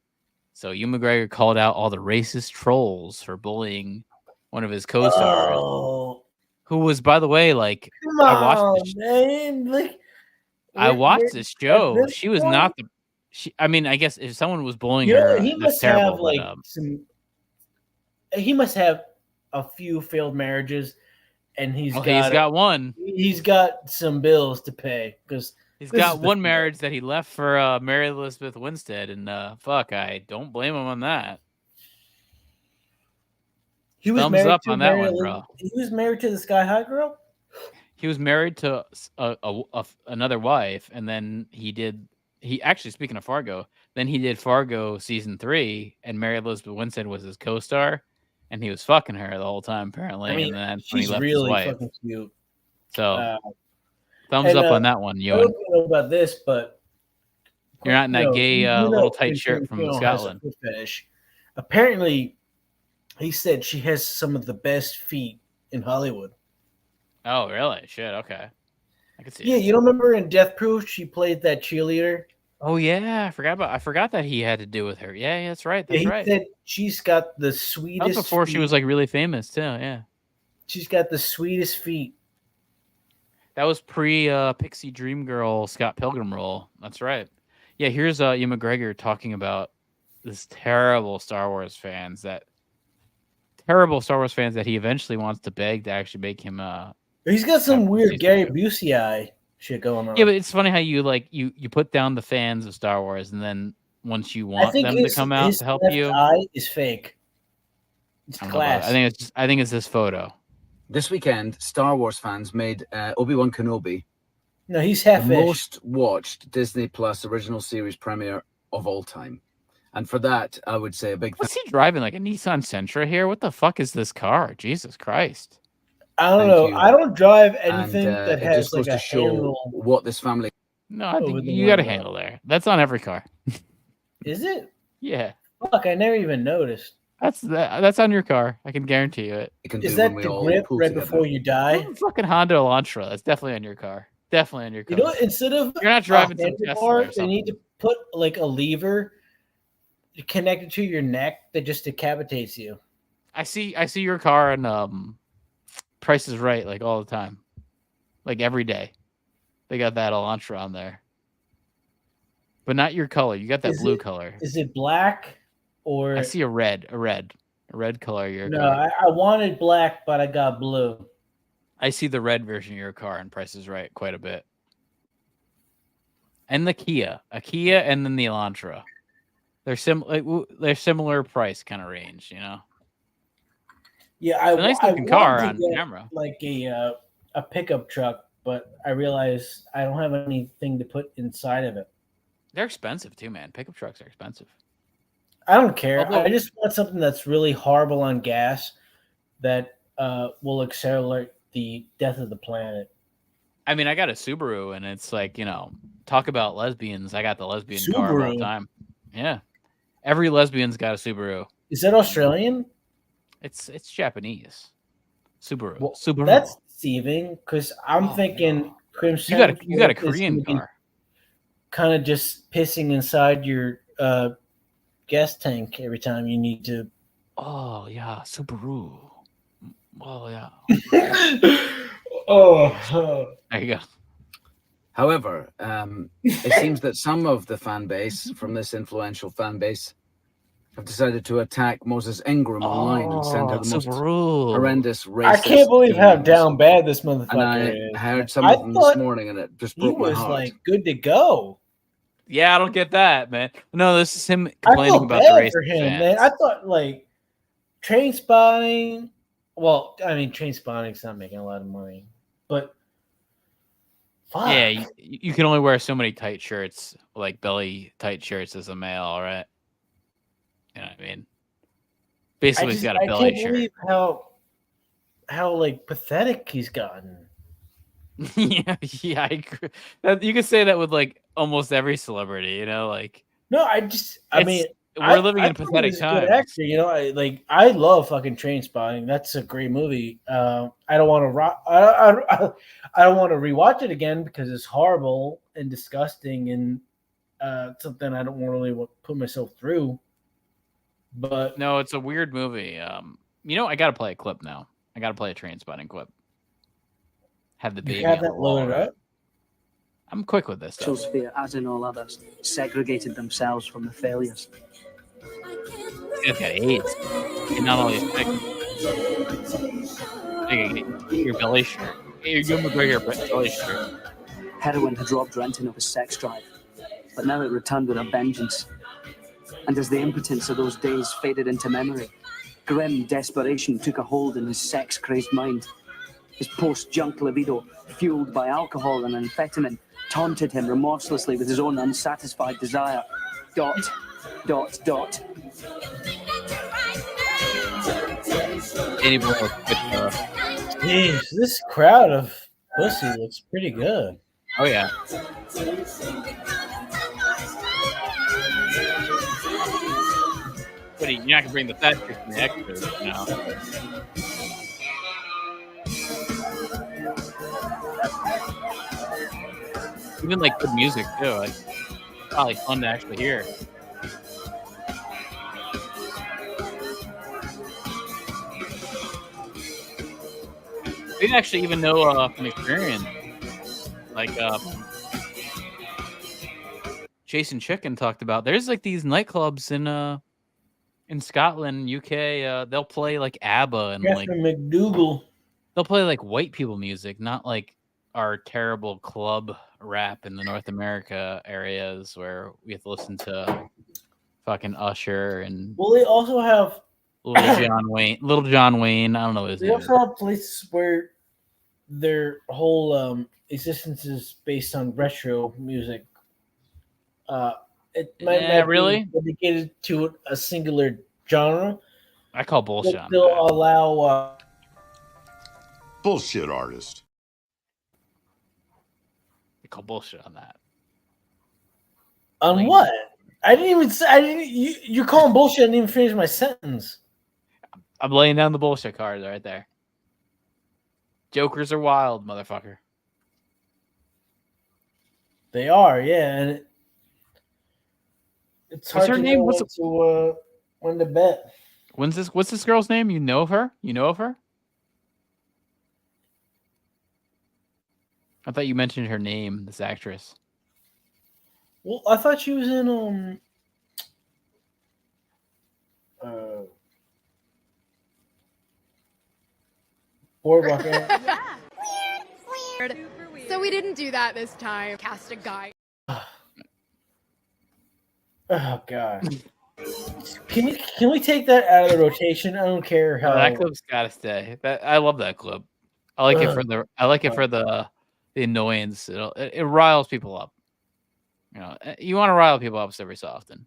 So Ewan McGregor called out all the racist trolls for bullying one of his co-stars, who was, by the way, like, Come on, man. Like, I watched this show. this She was point- not the. I mean, I guess if someone was bullying her, he that's must terrible. have like he must have a few failed marriages, and he's got one. He's got some bills to pay because He's got one marriage that he left for Mary Elizabeth Winstead, and fuck, I don't blame him on that. He was Thumbs married up to on that Mary one, bro. He was married to the Sky High girl. He was married to another wife, and then he actually, speaking of Fargo, then he did Fargo season 3, and Mary Elizabeth Winstead was his co-star, and he was fucking her the whole time apparently. I mean, and then that's when he she's left really his wife. fucking cute. So thumbs up on that one, I Ewan. don't know about this, but You're not in that gay little tight shirt from Quintino has a Scotland. foot fetish. Apparently, he said she has some of the best feet in Hollywood. Oh, really? Shit. Okay. I can see. Yeah, you don't remember in Death Proof she played that cheerleader? Oh yeah, I forgot that he had to do with her. Yeah, that's right. That's he right. said she's got the That sweetest. was before she feet. was like really famous too. Yeah. She's got the sweetest feet. That was pre Pixie Dream Girl Scott Pilgrim role. That's right. Yeah, here's Ewan McGregor talking about this terrible Star Wars fans that he eventually wants to beg to actually make him He's got some weird Gary Busey shit going on. Yeah, but it's funny how you like you put down the fans of Star Wars, and then once you want them to come out to help left you, eye is fake. It's I don't know about it. class. I think it's this photo. This weekend, Star Wars fans made Obi-Wan Kenobi No, he's the half-ish. most watched Disney Plus original series premiere of all time. And for that, I would say a big What's he driving, like a Nissan Sentra here? What the fuck is this car? Jesus Christ! I don't Thank know. you. I don't drive anything And, that it has just goes like a to show handle. what this family. No, I think with the you got a window. handle there. That's on every car. Is it? Yeah, Fuck, I never even noticed. that's on your car. I can guarantee you it. Is that the grip right before you die? Fucking Honda Elantra. That's definitely on your car. Definitely on your car. You know, instead of You're not driving a some Tesla or handlebar, they something. need to put like a lever connected to your neck that just decapitates you. I see your car and Price is Right like all the time, like every day. They got that Elantra on there. But not your color. You got that blue color. Is it black or? I see a red color. Your no, car. I wanted black, but I got blue. I see the red version of your car in Price is Right quite a bit. And the Kia, and then the Elantra. They're similar price kind of range, you know. Yeah, I nice looking car on camera, like a pickup truck, but I realized I don't have anything to put inside of it. They're expensive too, man. Pickup trucks are expensive. I don't care. I just want something that's really horrible on gas that will accelerate the death of the planet. I mean, I got a Subaru, and it's like, you know, talk about lesbians. I got the lesbian car of all time. Yeah, every lesbian's got a Subaru. Is that Australian? It's Japanese. Subaru. Well, Subaru. That's deceiving because I'm thinking Crimson. You got a Korean car. Kind of just pissing inside your gas tank every time you need to. Oh yeah, Subaru. Oh yeah. There you go. However, it seems that some of the fan base from this influential fan base have decided to attack Moses Ingram online and send her the most horrendous racist. I can't believe how down bad this motherfucker is. is. I heard some of them this morning, and it just broke my heart. He was like good to go. Yeah, I don't get that, man. No, this is him complaining about the race for him, man. I thought like Train Spotting. Well, I mean, Train Spotting's not making a lot of money, but fuck. Yeah, you can only wear so many tight shirts, like belly tight shirts, as a male, right? You know what I mean? Basically, he's got a belly can't shirt. Believe how like pathetic he's gotten. yeah, I agree. You could say that with like almost every celebrity, you know, like. No, I mean, we're living in pathetic times. Actually, you know, I love fucking Train Spotting. That's a great movie. I don't want to I don't want to rewatch it again because it's horrible and disgusting and something I don't really want to put myself through. But no, it's a weird movie. You know, I got to play a clip now. I got to play a Train Spotting clip. Have the baby. You have that loaded up? I'm quick with this. Sphere, as in all others, segregated themselves from the failures. He's got AIDS. He not only get your belly shirt. Get your Ewan McGregor belly shirt. Heroin had robbed Renton of his sex drive, but now it returned with a vengeance. And as the impotence of those days faded into memory, grim desperation took a hold in his sex-crazed mind. His post-junk libido, fueled by alcohol and amphetamine, taunted him remorselessly with his own unsatisfied desire. ... Jeez, this crowd of pussy looks pretty good. Oh yeah. But you're not gonna bring the fat chick from the extras now. Even like good music too. Like probably fun to actually hear. We actually even know from experience, like Jason Chicken talked about. There's like these nightclubs in Scotland, UK. They'll play like ABBA and like McDougal. They'll play like white people music, not like our terrible club rap in the North America areas where we have to listen to fucking Usher and. Well, they also have Little John Wayne. I don't know what his name is. They also have places where their whole existence is based on retro music. It might not really be dedicated to a singular genre. I call bullshit. They'll allow bullshit artist. I call bullshit on that. On like, what? I didn't even say. I didn't. You're calling bullshit. I didn't even finish my sentence. I'm laying down the bullshit cards right there. Jokers are wild, motherfucker. They are, yeah, and it's hard to know when to bet. What's this girl's name? You know of her? You know of her? I thought you mentioned her name, this actress. Well, I thought she was in Boardwalk. Yeah. Weird. So we didn't do that this time. Cast a guy. Oh god. Can we take that out of the rotation? I don't care how that clip's gotta stay. I love that clip. I like it for the annoyance. It riles people up. You know, you want to rile people up every so often.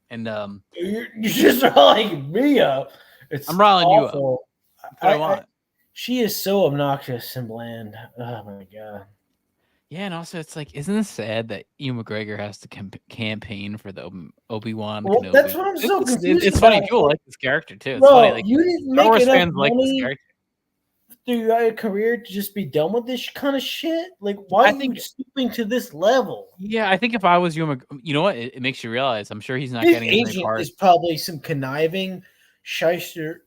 And you're just riling me up. I'm riling awful. you up. That's what I want. She is so obnoxious and bland. Oh my god. Yeah, and also it's like, isn't it sad that Ewan McGregor has to campaign for the Obi-Wan Kenobi? That's what I'm so confused It's funny. People like this character too. It's Bro, funny. Like, you didn't Star Wars make enough fans like this money character. through your career to just be done with this kind of shit. Like, why are you stooping to this level? Yeah, I think if I was Ewan, you know what? It makes you realize. I'm sure he's not His getting as many agent parts. is probably some conniving, shyster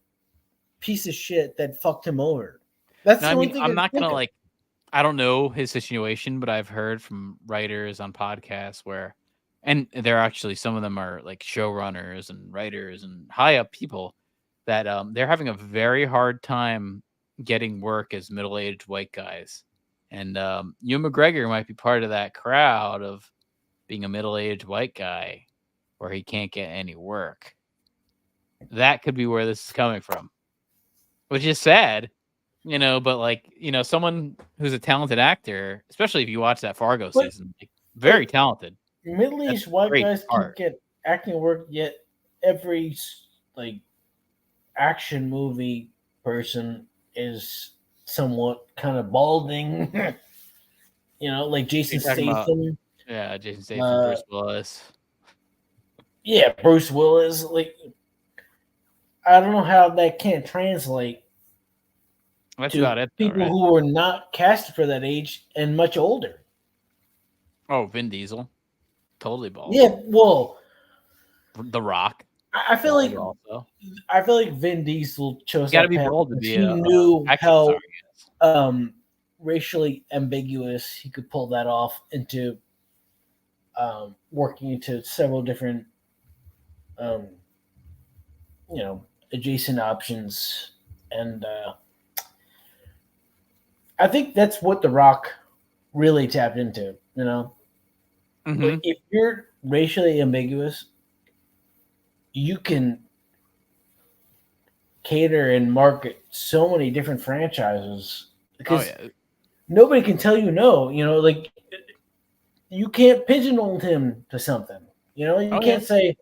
piece of shit that fucked him over. That's No, the I only mean, thing I'm not gonna think of. like. I don't know his situation, but I've heard from writers on podcasts where, and they're actually, some of them are like showrunners and writers and high up people, that they're having a very hard time getting work as middle-aged white guys. And Ewan McGregor might be part of that crowd of being a middle-aged white guy where he can't get any work. That could be where this is coming from, which is sad. You know, but like, you know, someone who's a talented actor, especially if you watch that Fargo season, like, very talented. Middle-aged white guys can get acting work, yet every like action movie person is somewhat kind of balding. You know, like Jason Statham. Jason Statham, Bruce Willis. Yeah, Bruce Willis. Like, I don't know how that can't translate. That's about it. People who were not casted for that age and much older. Oh, Vin Diesel, totally bald. Yeah, well, The Rock. I feel like Vin Diesel chose. Got to that be path bald to be. he knew how racially ambiguous he could pull that off into working into several different, adjacent options, and I think that's what The Rock really tapped into, you know? Mm-hmm. Like, if you're racially ambiguous, you can cater and market so many different franchises because nobody can tell you no, you know, like you can't pigeonhole him to something, you know, you can't say,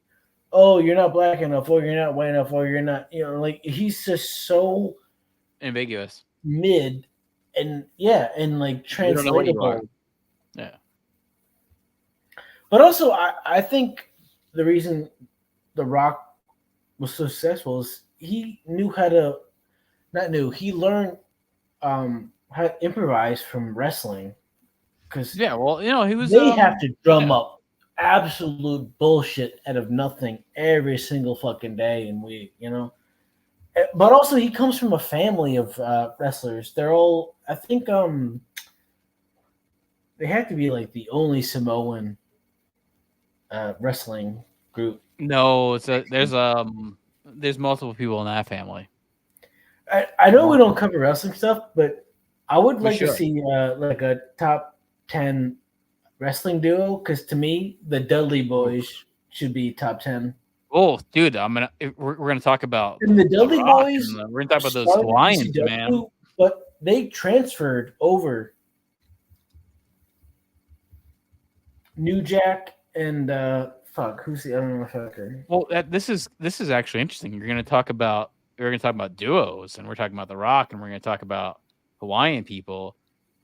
oh, you're not black enough, or you're not white enough, or you're not, you know, like he's just so ambiguous, mid. And and like translatable. Yeah. But also I think the reason The Rock was so successful is he learned how to improvise from wrestling. Because he was they have to drum up absolute bullshit out of nothing every single fucking day and week, you know. But also, he comes from a family of wrestlers. They're all, I think, they have to be like the only Samoan wrestling group. No, there's multiple people in that family. I know we don't cover wrestling stuff, but I would like to see like a top 10 wrestling duo, because to me, the Dudley Boys should be top 10. Oh, dude, we're gonna talk about and the Dudley Boys. We're gonna talk about those Hawaiians, man. But they transferred over New Jack and who's the other motherfucker? Well, this is actually interesting. We're gonna talk about duos, and we're talking about The Rock, and we're gonna talk about Hawaiian people.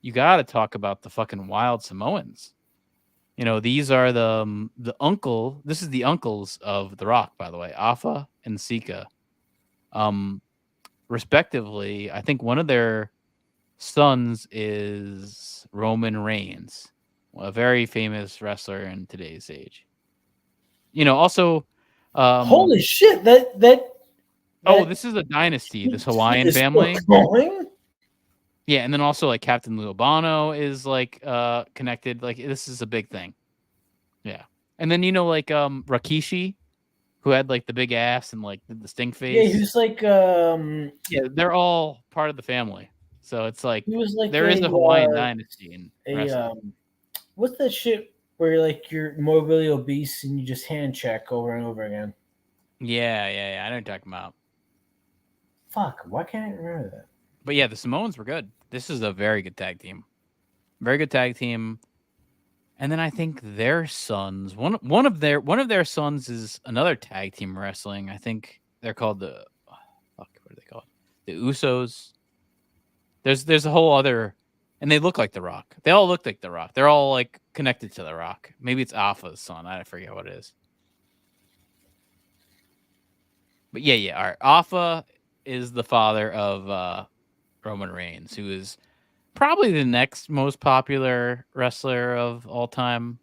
You got to talk about the fucking wild Samoans. You know, these are the uncle. This is the uncles of The Rock, by the way, Afa and Sika, respectively. I think one of their sons is Roman Reigns, a very famous wrestler in today's age. You know, also, holy shit! That this is a dynasty. This Hawaiian family. Going? Yeah, and then also like Captain Lou Albano is like connected. Like this is a big thing. Yeah. And then like Rikishi, who had like the big ass and like the stink face. Yeah, he's like yeah, they're all part of the family. So it's like he was like there is a Hawaiian dynasty in wrestling. What's that shit where like you're morbidly obese and you just hand check over and over again? Yeah. I know what you're talking about. Fuck, why can't I remember that? But yeah, the Samoans were good. This is a very good tag team. Very good tag team. And then I think their sons, one of their sons is another tag team wrestling. I think they're called what are they called? The Usos. There's a whole other, and they look like The Rock. They all look like The Rock. They're all like connected to The Rock. Maybe it's Alpha's son. I forget what it is. But yeah. All right. Alpha is the father of Roman Reigns, who is probably the next most popular wrestler of all time.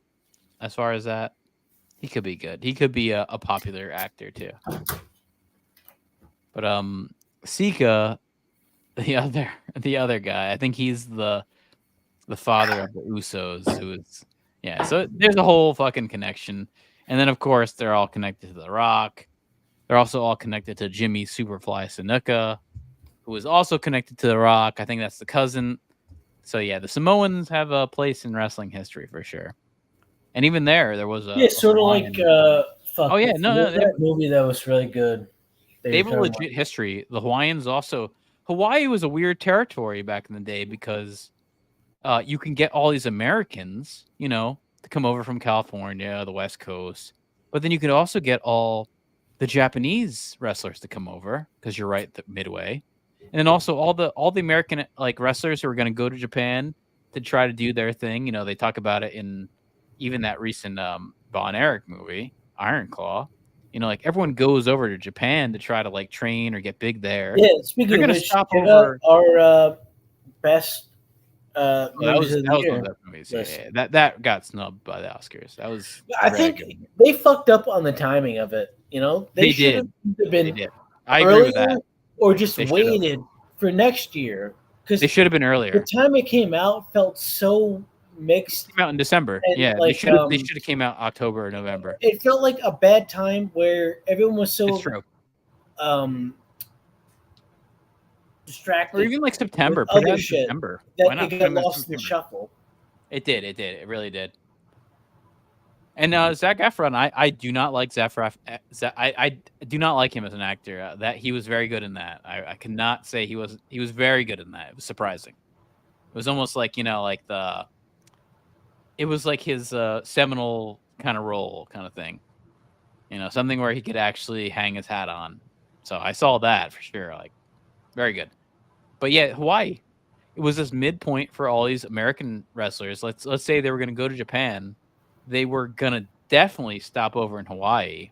As far as that, he could be good. He could be a popular actor too. But Sika, the other guy, I think he's the father of the Usos, who is so there's a whole fucking connection. And then of course they're all connected to The Rock. They're also all connected to Jimmy Superfly Snuka, who is also connected to The Rock. I think that's the cousin. So yeah, the Samoans have a place in wrestling history for sure. And even there was a sort of like oh yeah, no, that movie that was really good. They have a legit history. The Hawaiians also. Hawaii was a weird territory back in the day because you can get all these Americans, to come over from California, the West Coast, but then you could also get all the Japanese wrestlers to come over because you're right, the Midway. And then also all the American like wrestlers who are going to go to Japan to try to do their thing. They talk about it in even that recent Von Erich movie, Iron Claw. Like everyone goes over to Japan to try to like train or get big there. Yeah, speaking of which, stop over our best movies of the year. Movies. Yeah. That got snubbed by the Oscars. That was. I think they fucked up on the timing of it. They should have been. I agree with that. Or just waited for next year because they should have been earlier. The time it came out felt so mixed. It came out in December. Yeah, they should have came out October or November. It felt like a bad time where everyone was so distracted. Or even like September. Put it in September. That it got lost in the shuffle. It did. It really did. And Zac Efron, I do not like Zac Efron. I do not like him as an actor. That he was very good in that. I cannot say he was very good in that. It was surprising. It was almost like it was like his seminal kind of role kind of thing. Something where he could actually hang his hat on. So I saw that for sure. Like very good. But yeah, Hawaii. It was this midpoint for all these American wrestlers. Let's say they were going to go to Japan. They were going to definitely stop over in Hawaii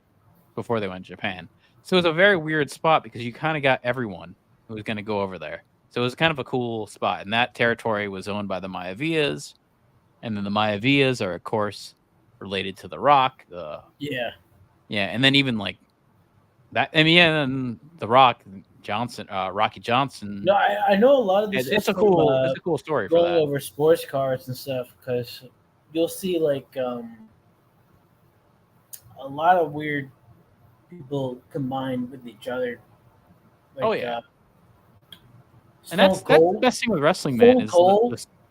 before they went to Japan. So it was a very weird spot because you kind of got everyone who was going to go over there. So it was kind of a cool spot. And that territory was owned by the Mayavias. And then the Mayavias are, of course, related to The Rock. Yeah. And then even like that. And The Rock, Rocky Johnson. No, I know a lot of this. It's a cool story for that. Over sports cars and stuff because you'll see like a lot of weird people combined with each other. Like, and that's the best thing with wrestling, man. Is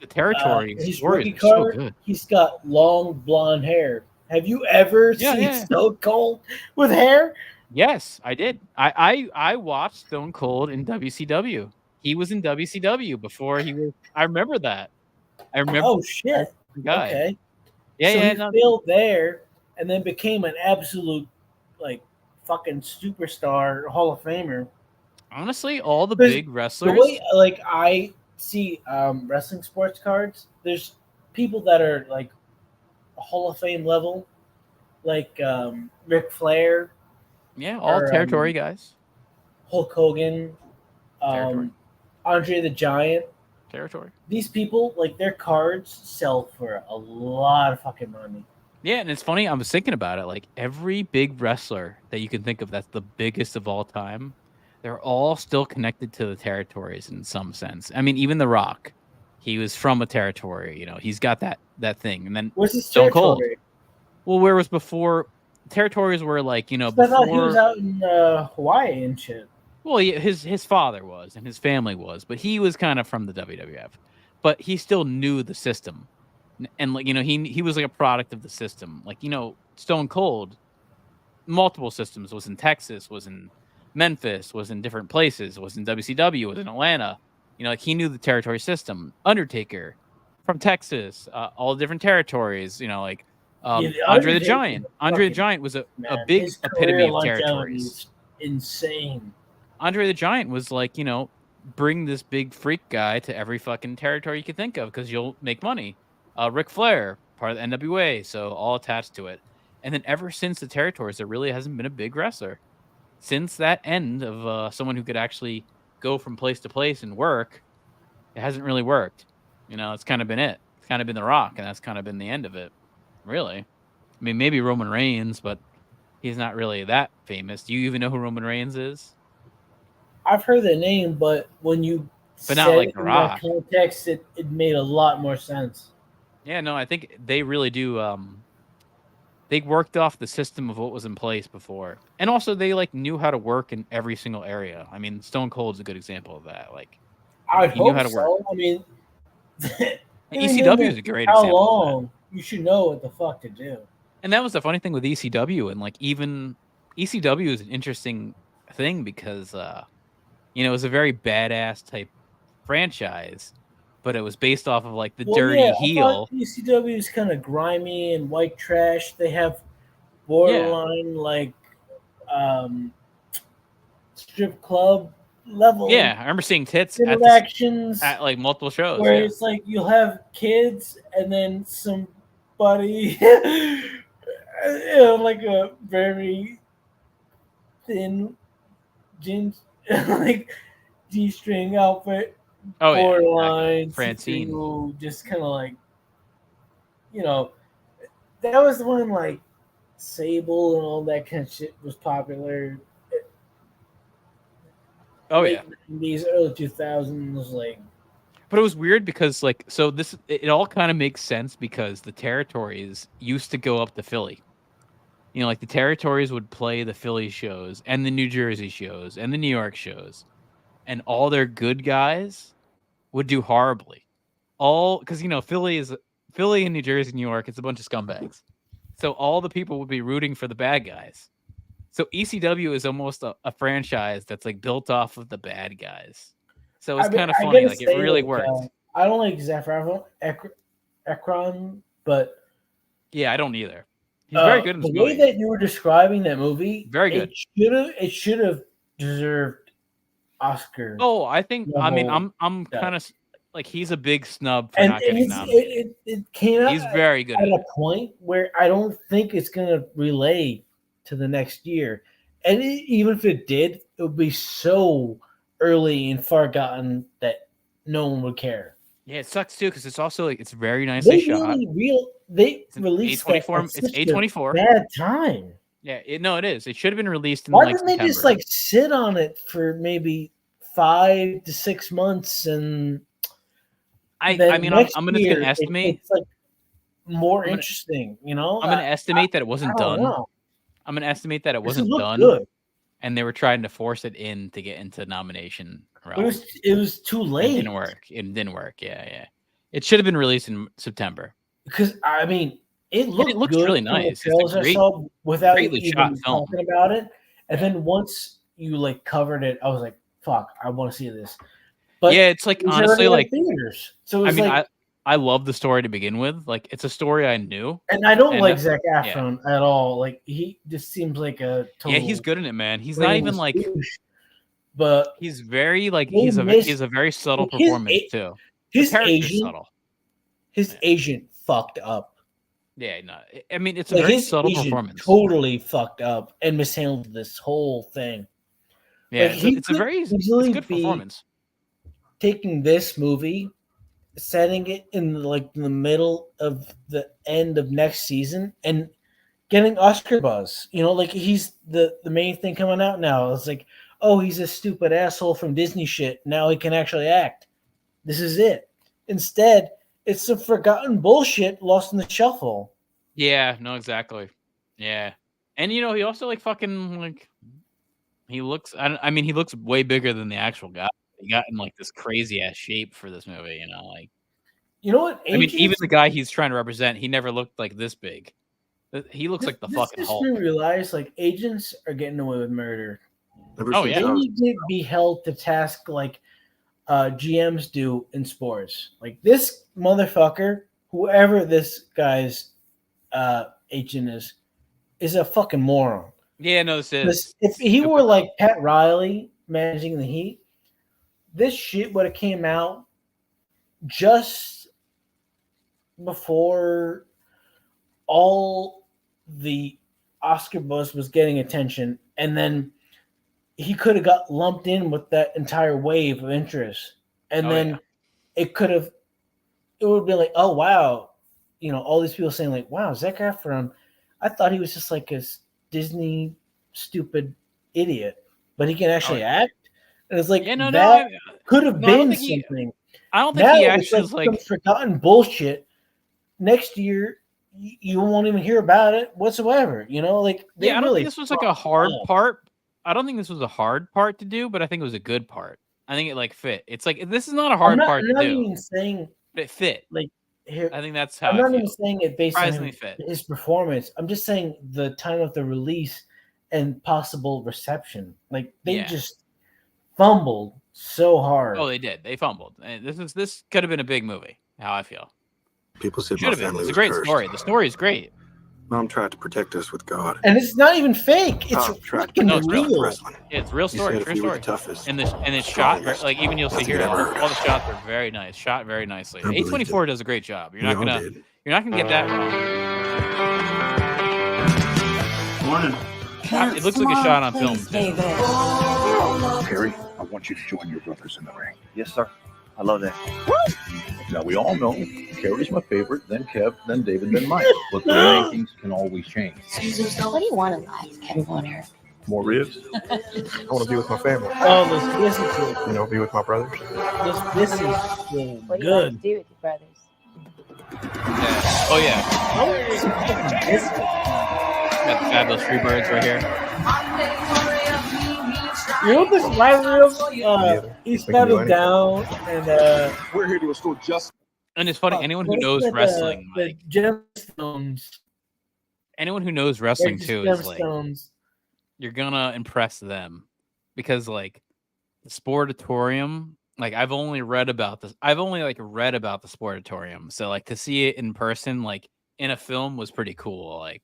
the territory. His rookie card, so good. He's got long blonde hair. Have you ever seen Stone Cold with hair? Yes, I did. I watched Stone Cold in WCW. He was in WCW before he was. I remember that. Oh shit! Guy. Okay. Yeah, so he failed there, and then became an absolute like fucking superstar, Hall of Famer. Honestly, all the big wrestlers. The way like I see wrestling sports cards, there's people that are like Hall of Fame level, like Ric Flair. Yeah, all territory guys. Hulk Hogan, Andre the Giant. Territory. These people, like their cards sell for a lot of fucking money. Yeah, and it's funny, I was thinking about it, like every big wrestler that you can think of that's the biggest of all time, they're all still connected to the territories in some sense. I mean, even The Rock, he was from a territory. You know, he's got that thing. And then Where's his Stone Cold. territory? Well, where was before? Territories were like, you know, I before. thought he was out in Hawaii and shit. Well, his father was, and his family was, but he was kind of from the WWF. But he still knew the system, and like, you know, he was like a product of the system. Like, you know, Stone Cold, multiple systems, was in Texas, was in Memphis, was in different places, was in WCW, was in Atlanta. You know, like, he knew the territory system. Undertaker, from Texas, all the different territories. You know, like Andre the Giant. Andre the Giant was a big epitome of territories. Insane. Andre the Giant was like, you know, bring this big freak guy to every fucking territory you could think of because you'll make money. Ric Flair, part of the NWA, so all attached to it. And then ever since the territories, there really hasn't been a big wrestler. Since that end of someone who could actually go from place to place and work, it hasn't really worked. You know, it's kind of been it. It's kind of been The Rock, and that's kind of been the end of it, really. I mean, maybe Roman Reigns, but he's not really that famous. Do you even know who Roman Reigns is? I've heard the name, but when you but not like The Rock. In that context, it made a lot more sense. Yeah, no, I think they really do. They worked off the system of what was in place before, and also they like knew how to work in every single area. I mean, Stone Cold's a good example of that. Like, he knew how to work. I mean, ECW is a great how example. Long you should know what the fuck to do. And that was the funny thing with ECW, and like even ECW is an interesting thing because you know, it was a very badass type franchise, but it was based off of like the dirty heel. ECW is kind of grimy and white trash. They have borderline like strip club level. Yeah, I remember seeing tits interactions at like multiple shows. Where it's like you'll have kids and then somebody, you know, like a very thin jeans. Like G-string outfit, borderline, Francine, just kind of like, you know, that was when like Sable and all that kind of shit was popular. Yeah, these early 2000s, like. But it was weird because like, so this it all kind of makes sense because the territories used to go up to Philly. You know, like the territories would play the Philly shows and the New Jersey shows and the New York shows, and all their good guys would do horribly. All because, you know, Philly and New Jersey, New York, it's a bunch of scumbags. So all the people would be rooting for the bad guys. So ECW is almost a franchise that's like built off of the bad guys. So it's kind of funny. Like, it really worked. I don't like Zephyr Ekron, but yeah, I don't either. He's very good in this movie. movie. The way that you were describing that movie, very good. It should have deserved Oscar. Oh, I think. I mean, I'm kind of like, he's a big snub for not getting nominated. It came out. He's very good at a point where I don't think it's going to relay to the next year, and even if it did, it would be so early and far gotten that no one would care. Yeah, it sucks too because it's also like, it's very nicely shot. They released A24. It's A24. Bad time. Yeah, it is. It should have been released in Why like didn't they just like sit on it for maybe 5 to 6 months and? I mean, I'm gonna estimate. It's like more interesting, you know. I'm gonna estimate that it wasn't done. Know. I'm gonna estimate that it wasn't done, good. And they were trying to force it in to get into nomination. It was too late. It didn't work. Yeah. It should have been released in September. Because I mean, it looks good really nice. It's a great, without greatly even shot film. talking about it, and then once you like covered it, I was like, "Fuck, I want to see this." But yeah, it's like honestly like theaters. So I mean, I love the story to begin with. Like, it's a story I knew, and I don't like Zac Efron at all. Like, he just seems like a total he's good in it, man. He's not even like. But he's very like he's a very subtle performance too. His agent fucked up. Yeah, no, I mean, it's a very subtle performance. Totally fucked up and mishandled this whole thing. Yeah, like, it's a very good performance. Taking this movie, setting it in like the middle of the end of next season, and getting Oscar buzz. You know, like he's the main thing coming out now. It's like, oh, he's a stupid asshole from Disney shit. Now he can actually act. This is it. Instead, it's some forgotten bullshit lost in the shuffle. Yeah, no, exactly. Yeah. And, you know, he also, like, fucking, like, he looks, I mean, he looks way bigger than the actual guy. He got in, like, this crazy-ass shape for this movie, you know, like. You know what? I mean, even the guy he's trying to represent, he never looked like this big. He looks like the fucking Hulk. This realize, like, agents are getting away with murder. Oh, yeah. They need to be held to task like GMs do in sports. Like, this motherfucker, whoever this guy's agent is a fucking moron. Yeah, no, this is. If he were like Pat Riley managing the Heat, this shit would have came out just before all the Oscar buzz was getting attention, and then he could have got lumped in with that entire wave of interest, and then it would be like, oh wow, you know, all these people saying like, wow, Zac Efron, I thought he was just like a Disney stupid idiot, but he can actually act, and it's like that could have been something. I don't think he actually is like some forgotten bullshit. Next year, you won't even hear about it whatsoever. You know, like I don't think this was like a hard part. I don't think this was a hard part to do, but I think it was a good part. I think it like fit. It's like this is not a hard part to do. I'm not even saying it fit. Like here, I think that's how. I'm not even saying it based on fit. His performance. I'm just saying the time of the release and possible reception. Like they just fumbled so hard. Oh, they did. They fumbled. And this could have been a big movie. How I feel. People said Should have been. It's a great story. The story is great. Mom tried to protect us with God. And it's not even fake. It's fucking real. Yeah, it's real story. True story. And it's shot like even you'll see here. All the shots are very nice. Shot very nicely. A24 does a great job. You're not gonna get that wrong. Morning. It looks like a shot on film. Perry, I want you to join your brothers in the ring. Yes, sir. I love that. Now, we all know Carrie's my favorite, then Kev, then David, then Mike. But the rankings can always change. What do you want in life, Kevin Warner? More ribs? I want to be with my family. Oh, this is good. You know, be with my brothers. This is What do you want good. to do with your brothers? Yeah. Oh yeah. Got the fabulous Freebirds right here. You know what this reminds me of? He's settled down, and we're here to restore justice. And it's funny. Anyone who knows wrestling, the gemstones. Anyone who knows wrestling too is like, gemstones. you're gonna impress them because like the Sportatorium. Like I've only read about this. I've only like read about the Sportatorium. So like to see it in person, like in a film, was pretty cool. Like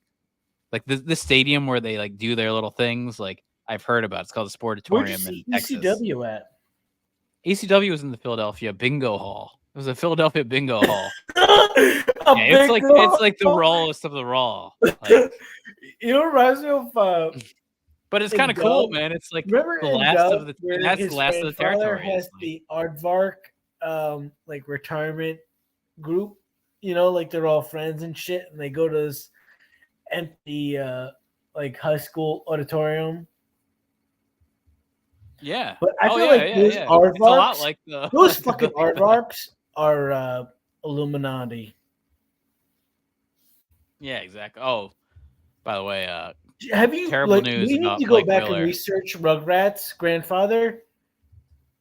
the stadium where they like do their little things. Like I've heard about. It's called the Sportatorium in Texas. ECW at? ECW was in the Philadelphia Bingo Hall. It was a Philadelphia Bingo Hall. It's like the rawest of the raw. Like, you know, reminds me of. But it's kind of cool, man. It's like remember the last of the territory. Has the Aardvark like retirement group, you know, like they're all friends and shit, and they go to this empty like high school auditorium. Yeah, but I feel like those Aardvarks, it's a lot like those fucking Aardvarks are Illuminati. Yeah, exactly. Oh, by the way, have you terrible news? We need to go back and research Rugrats' grandfather.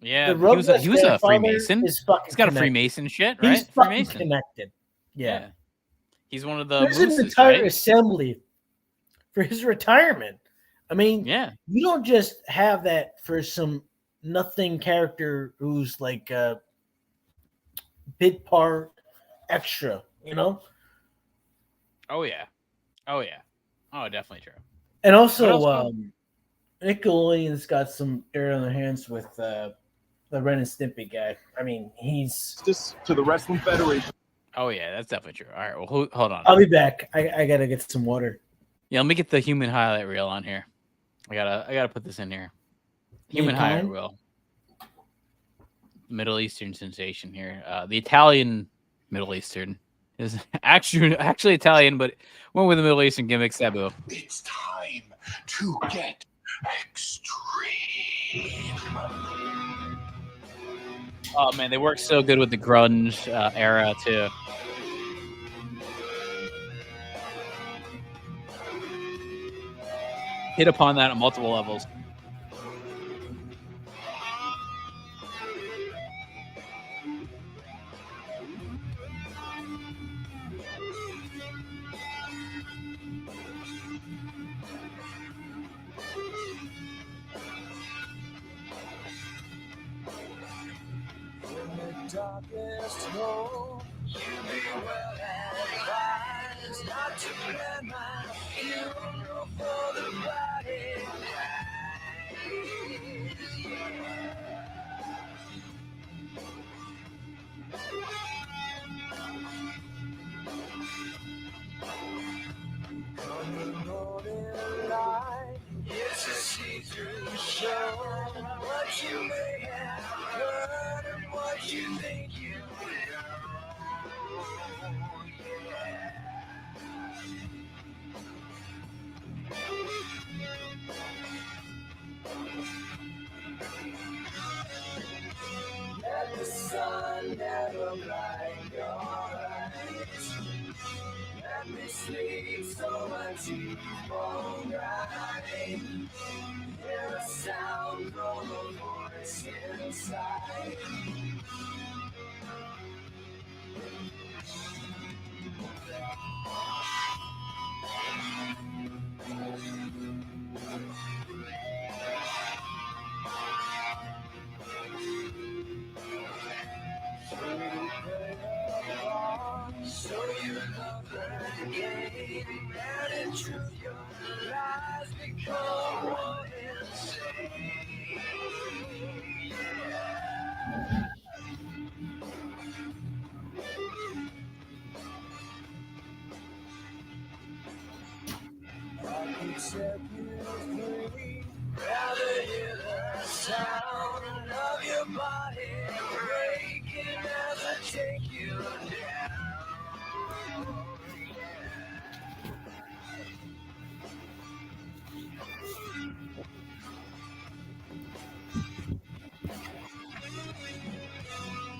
Yeah, he was a Freemason. He's got a Freemason shit, right? He's fucking connected. Yeah. He's one of the. There's an entire assembly for his retirement. I mean, you don't just have that for some nothing character who's like a bit part extra, you know? Oh yeah. Oh definitely true. And also, Nickelodeon's got some dirt on their hands with the Ren and Stimpy guy. I mean, he's just to the Wrestling Federation. Oh yeah, that's definitely true. All right, well, hold on. I'll be back. I gotta get some water. Yeah, let me get the human highlight reel on here. I gotta put this in here. Human highlight reel. Middle Eastern sensation here. The Italian Middle Eastern is actually Italian, but went with the Middle Eastern gimmick, Sabu. It's time to get Oh man, they work so good with the grunge era too. Hit upon that on multiple levels. Darkest hole, you be well advised not to plan my funeral for the body. Come the morning light, it's a see-through show. What you may have heard and what you think you let the sun never blind your eyes. Let me sleep so my teeth won't grind. Hear a sound from a voice inside. So you love her again, and in truth your lies become one insane. I could set you free, rather hear the sound of your body breaking as I take you down.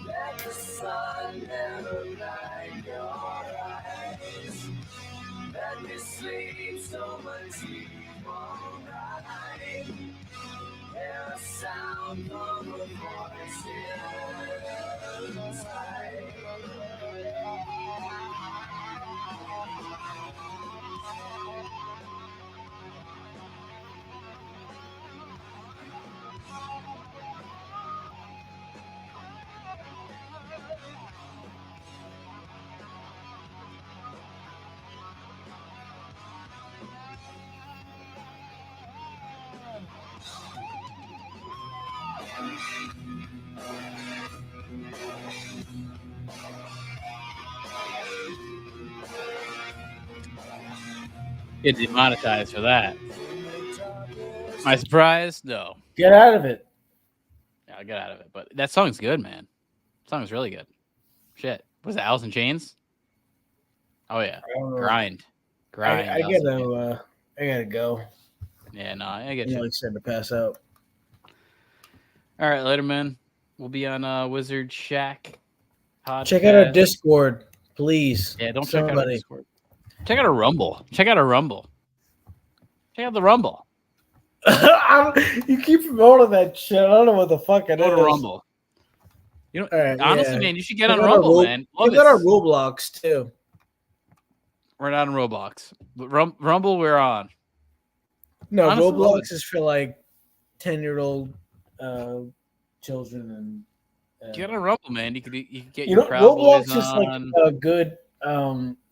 Let the sun never blind your eyes. Let me sleep so my teeth won't ride. Hear a sound from a voice inside. Get demonetized for that. Am I surprised? No. Get out of it. Yeah, I'll get out of it. But that song's good, man. That song's really good. Shit. Was it Alice in Chains? Oh yeah. Grind. I gotta go. Yeah, no, I get you. you. Like said to pass out. All right, later, man. We'll be on WizardShack Podcast. Check out our Discord, please. Yeah, don't check out our Discord. Check out a Rumble. Check out a Rumble. Check out the Rumble. You keep promoting that shit. I don't know what the fuck it is. Go to Rumble. You know, right, honestly, yeah. man, you should get on Rumble, man. We got our Roblox too. We're not on Roblox, but Rumble we're on. No, honestly, Roblox is for like 10-year-old children and. Get on Rumble, man. You could get you your know, Proud Roblox Boys is on. like a good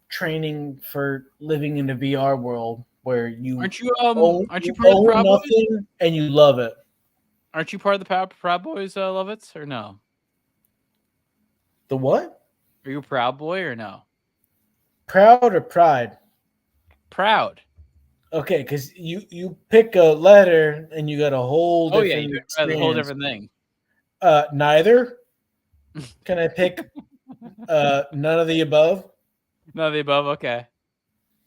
training for living in the VR world where you aren't you own part of the Proud Boys? nothing and you love it. Aren't you part of the Proud Boys, Lovitz, or no? The what? Are you a Proud Boy or no? Proud or pride? Proud. Okay, because you pick a letter and you got a whole different you got a whole different thing. Neither. Can I pick none of the above? None of the above. Okay.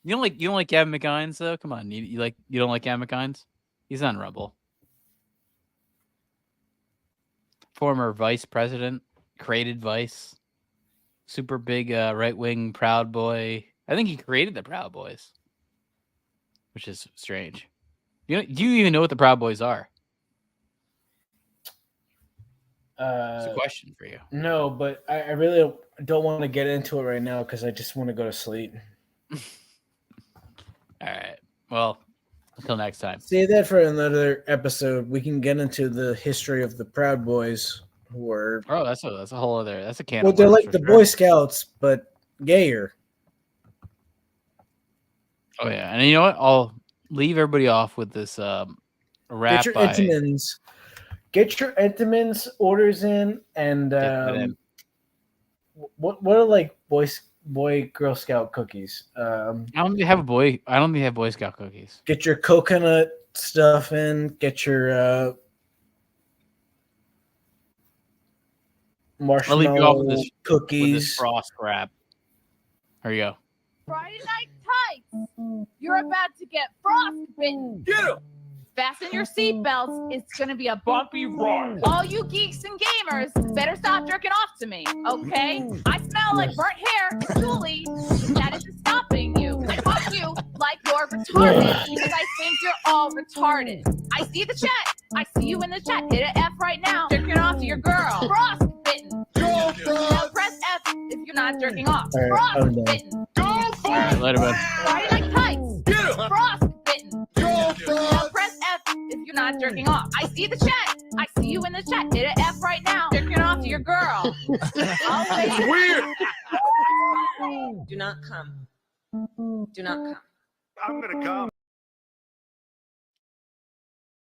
You don't like Gavin McInnes though? Come on, you don't like Gavin McInnes? He's on Rumble. Former vice president, created Vice. Super big right-wing Proud Boy. I think he created the Proud Boys, which is strange. Do you even know what the Proud Boys are? It's a question for you. No, but I really don't want to get into it right now because I just want to go to sleep. All right. Well, until next time. Save that for another episode. We can get into the history of the Proud Boys, who were that's a whole other. That's a can. well, of they're worms like for the sure. Boy Scouts, but gayer. Oh yeah, and you know what? I'll leave everybody off with this rap Get your by. Entenmann's. Get your Entenmann's orders in, and what are like Boy Girl Scout cookies? I don't have a boy. I don't think they have Boy Scout cookies. Get your coconut stuff in. Get your I'll leave you off marshmallow with this cookies. With this frost crap. Here you go. Friday night tights. You're about to get frostbitten. Get him! Fasten your seatbelts. It's gonna be a bumpy ride. All you geeks and gamers better stop jerking off to me, okay? I smell like burnt hair, Julie. That isn't stopping you. I fuck you like you're retarded because I think you're all retarded. I see the chat. I see you in the chat. Hit an F right now. Jerking off to your girl. Frostbitten. Now press F if you're not jerking off. All right, I'm done. Frostbitten. All right, later, bud. Friday night tights. Get him! Frostbitten. Now press F if you're not jerking off. I see the chat. I see you in the chat. Hit an F right now. Jerking off to your girl. It's weird. Do not come. Do not come. I'm gonna come.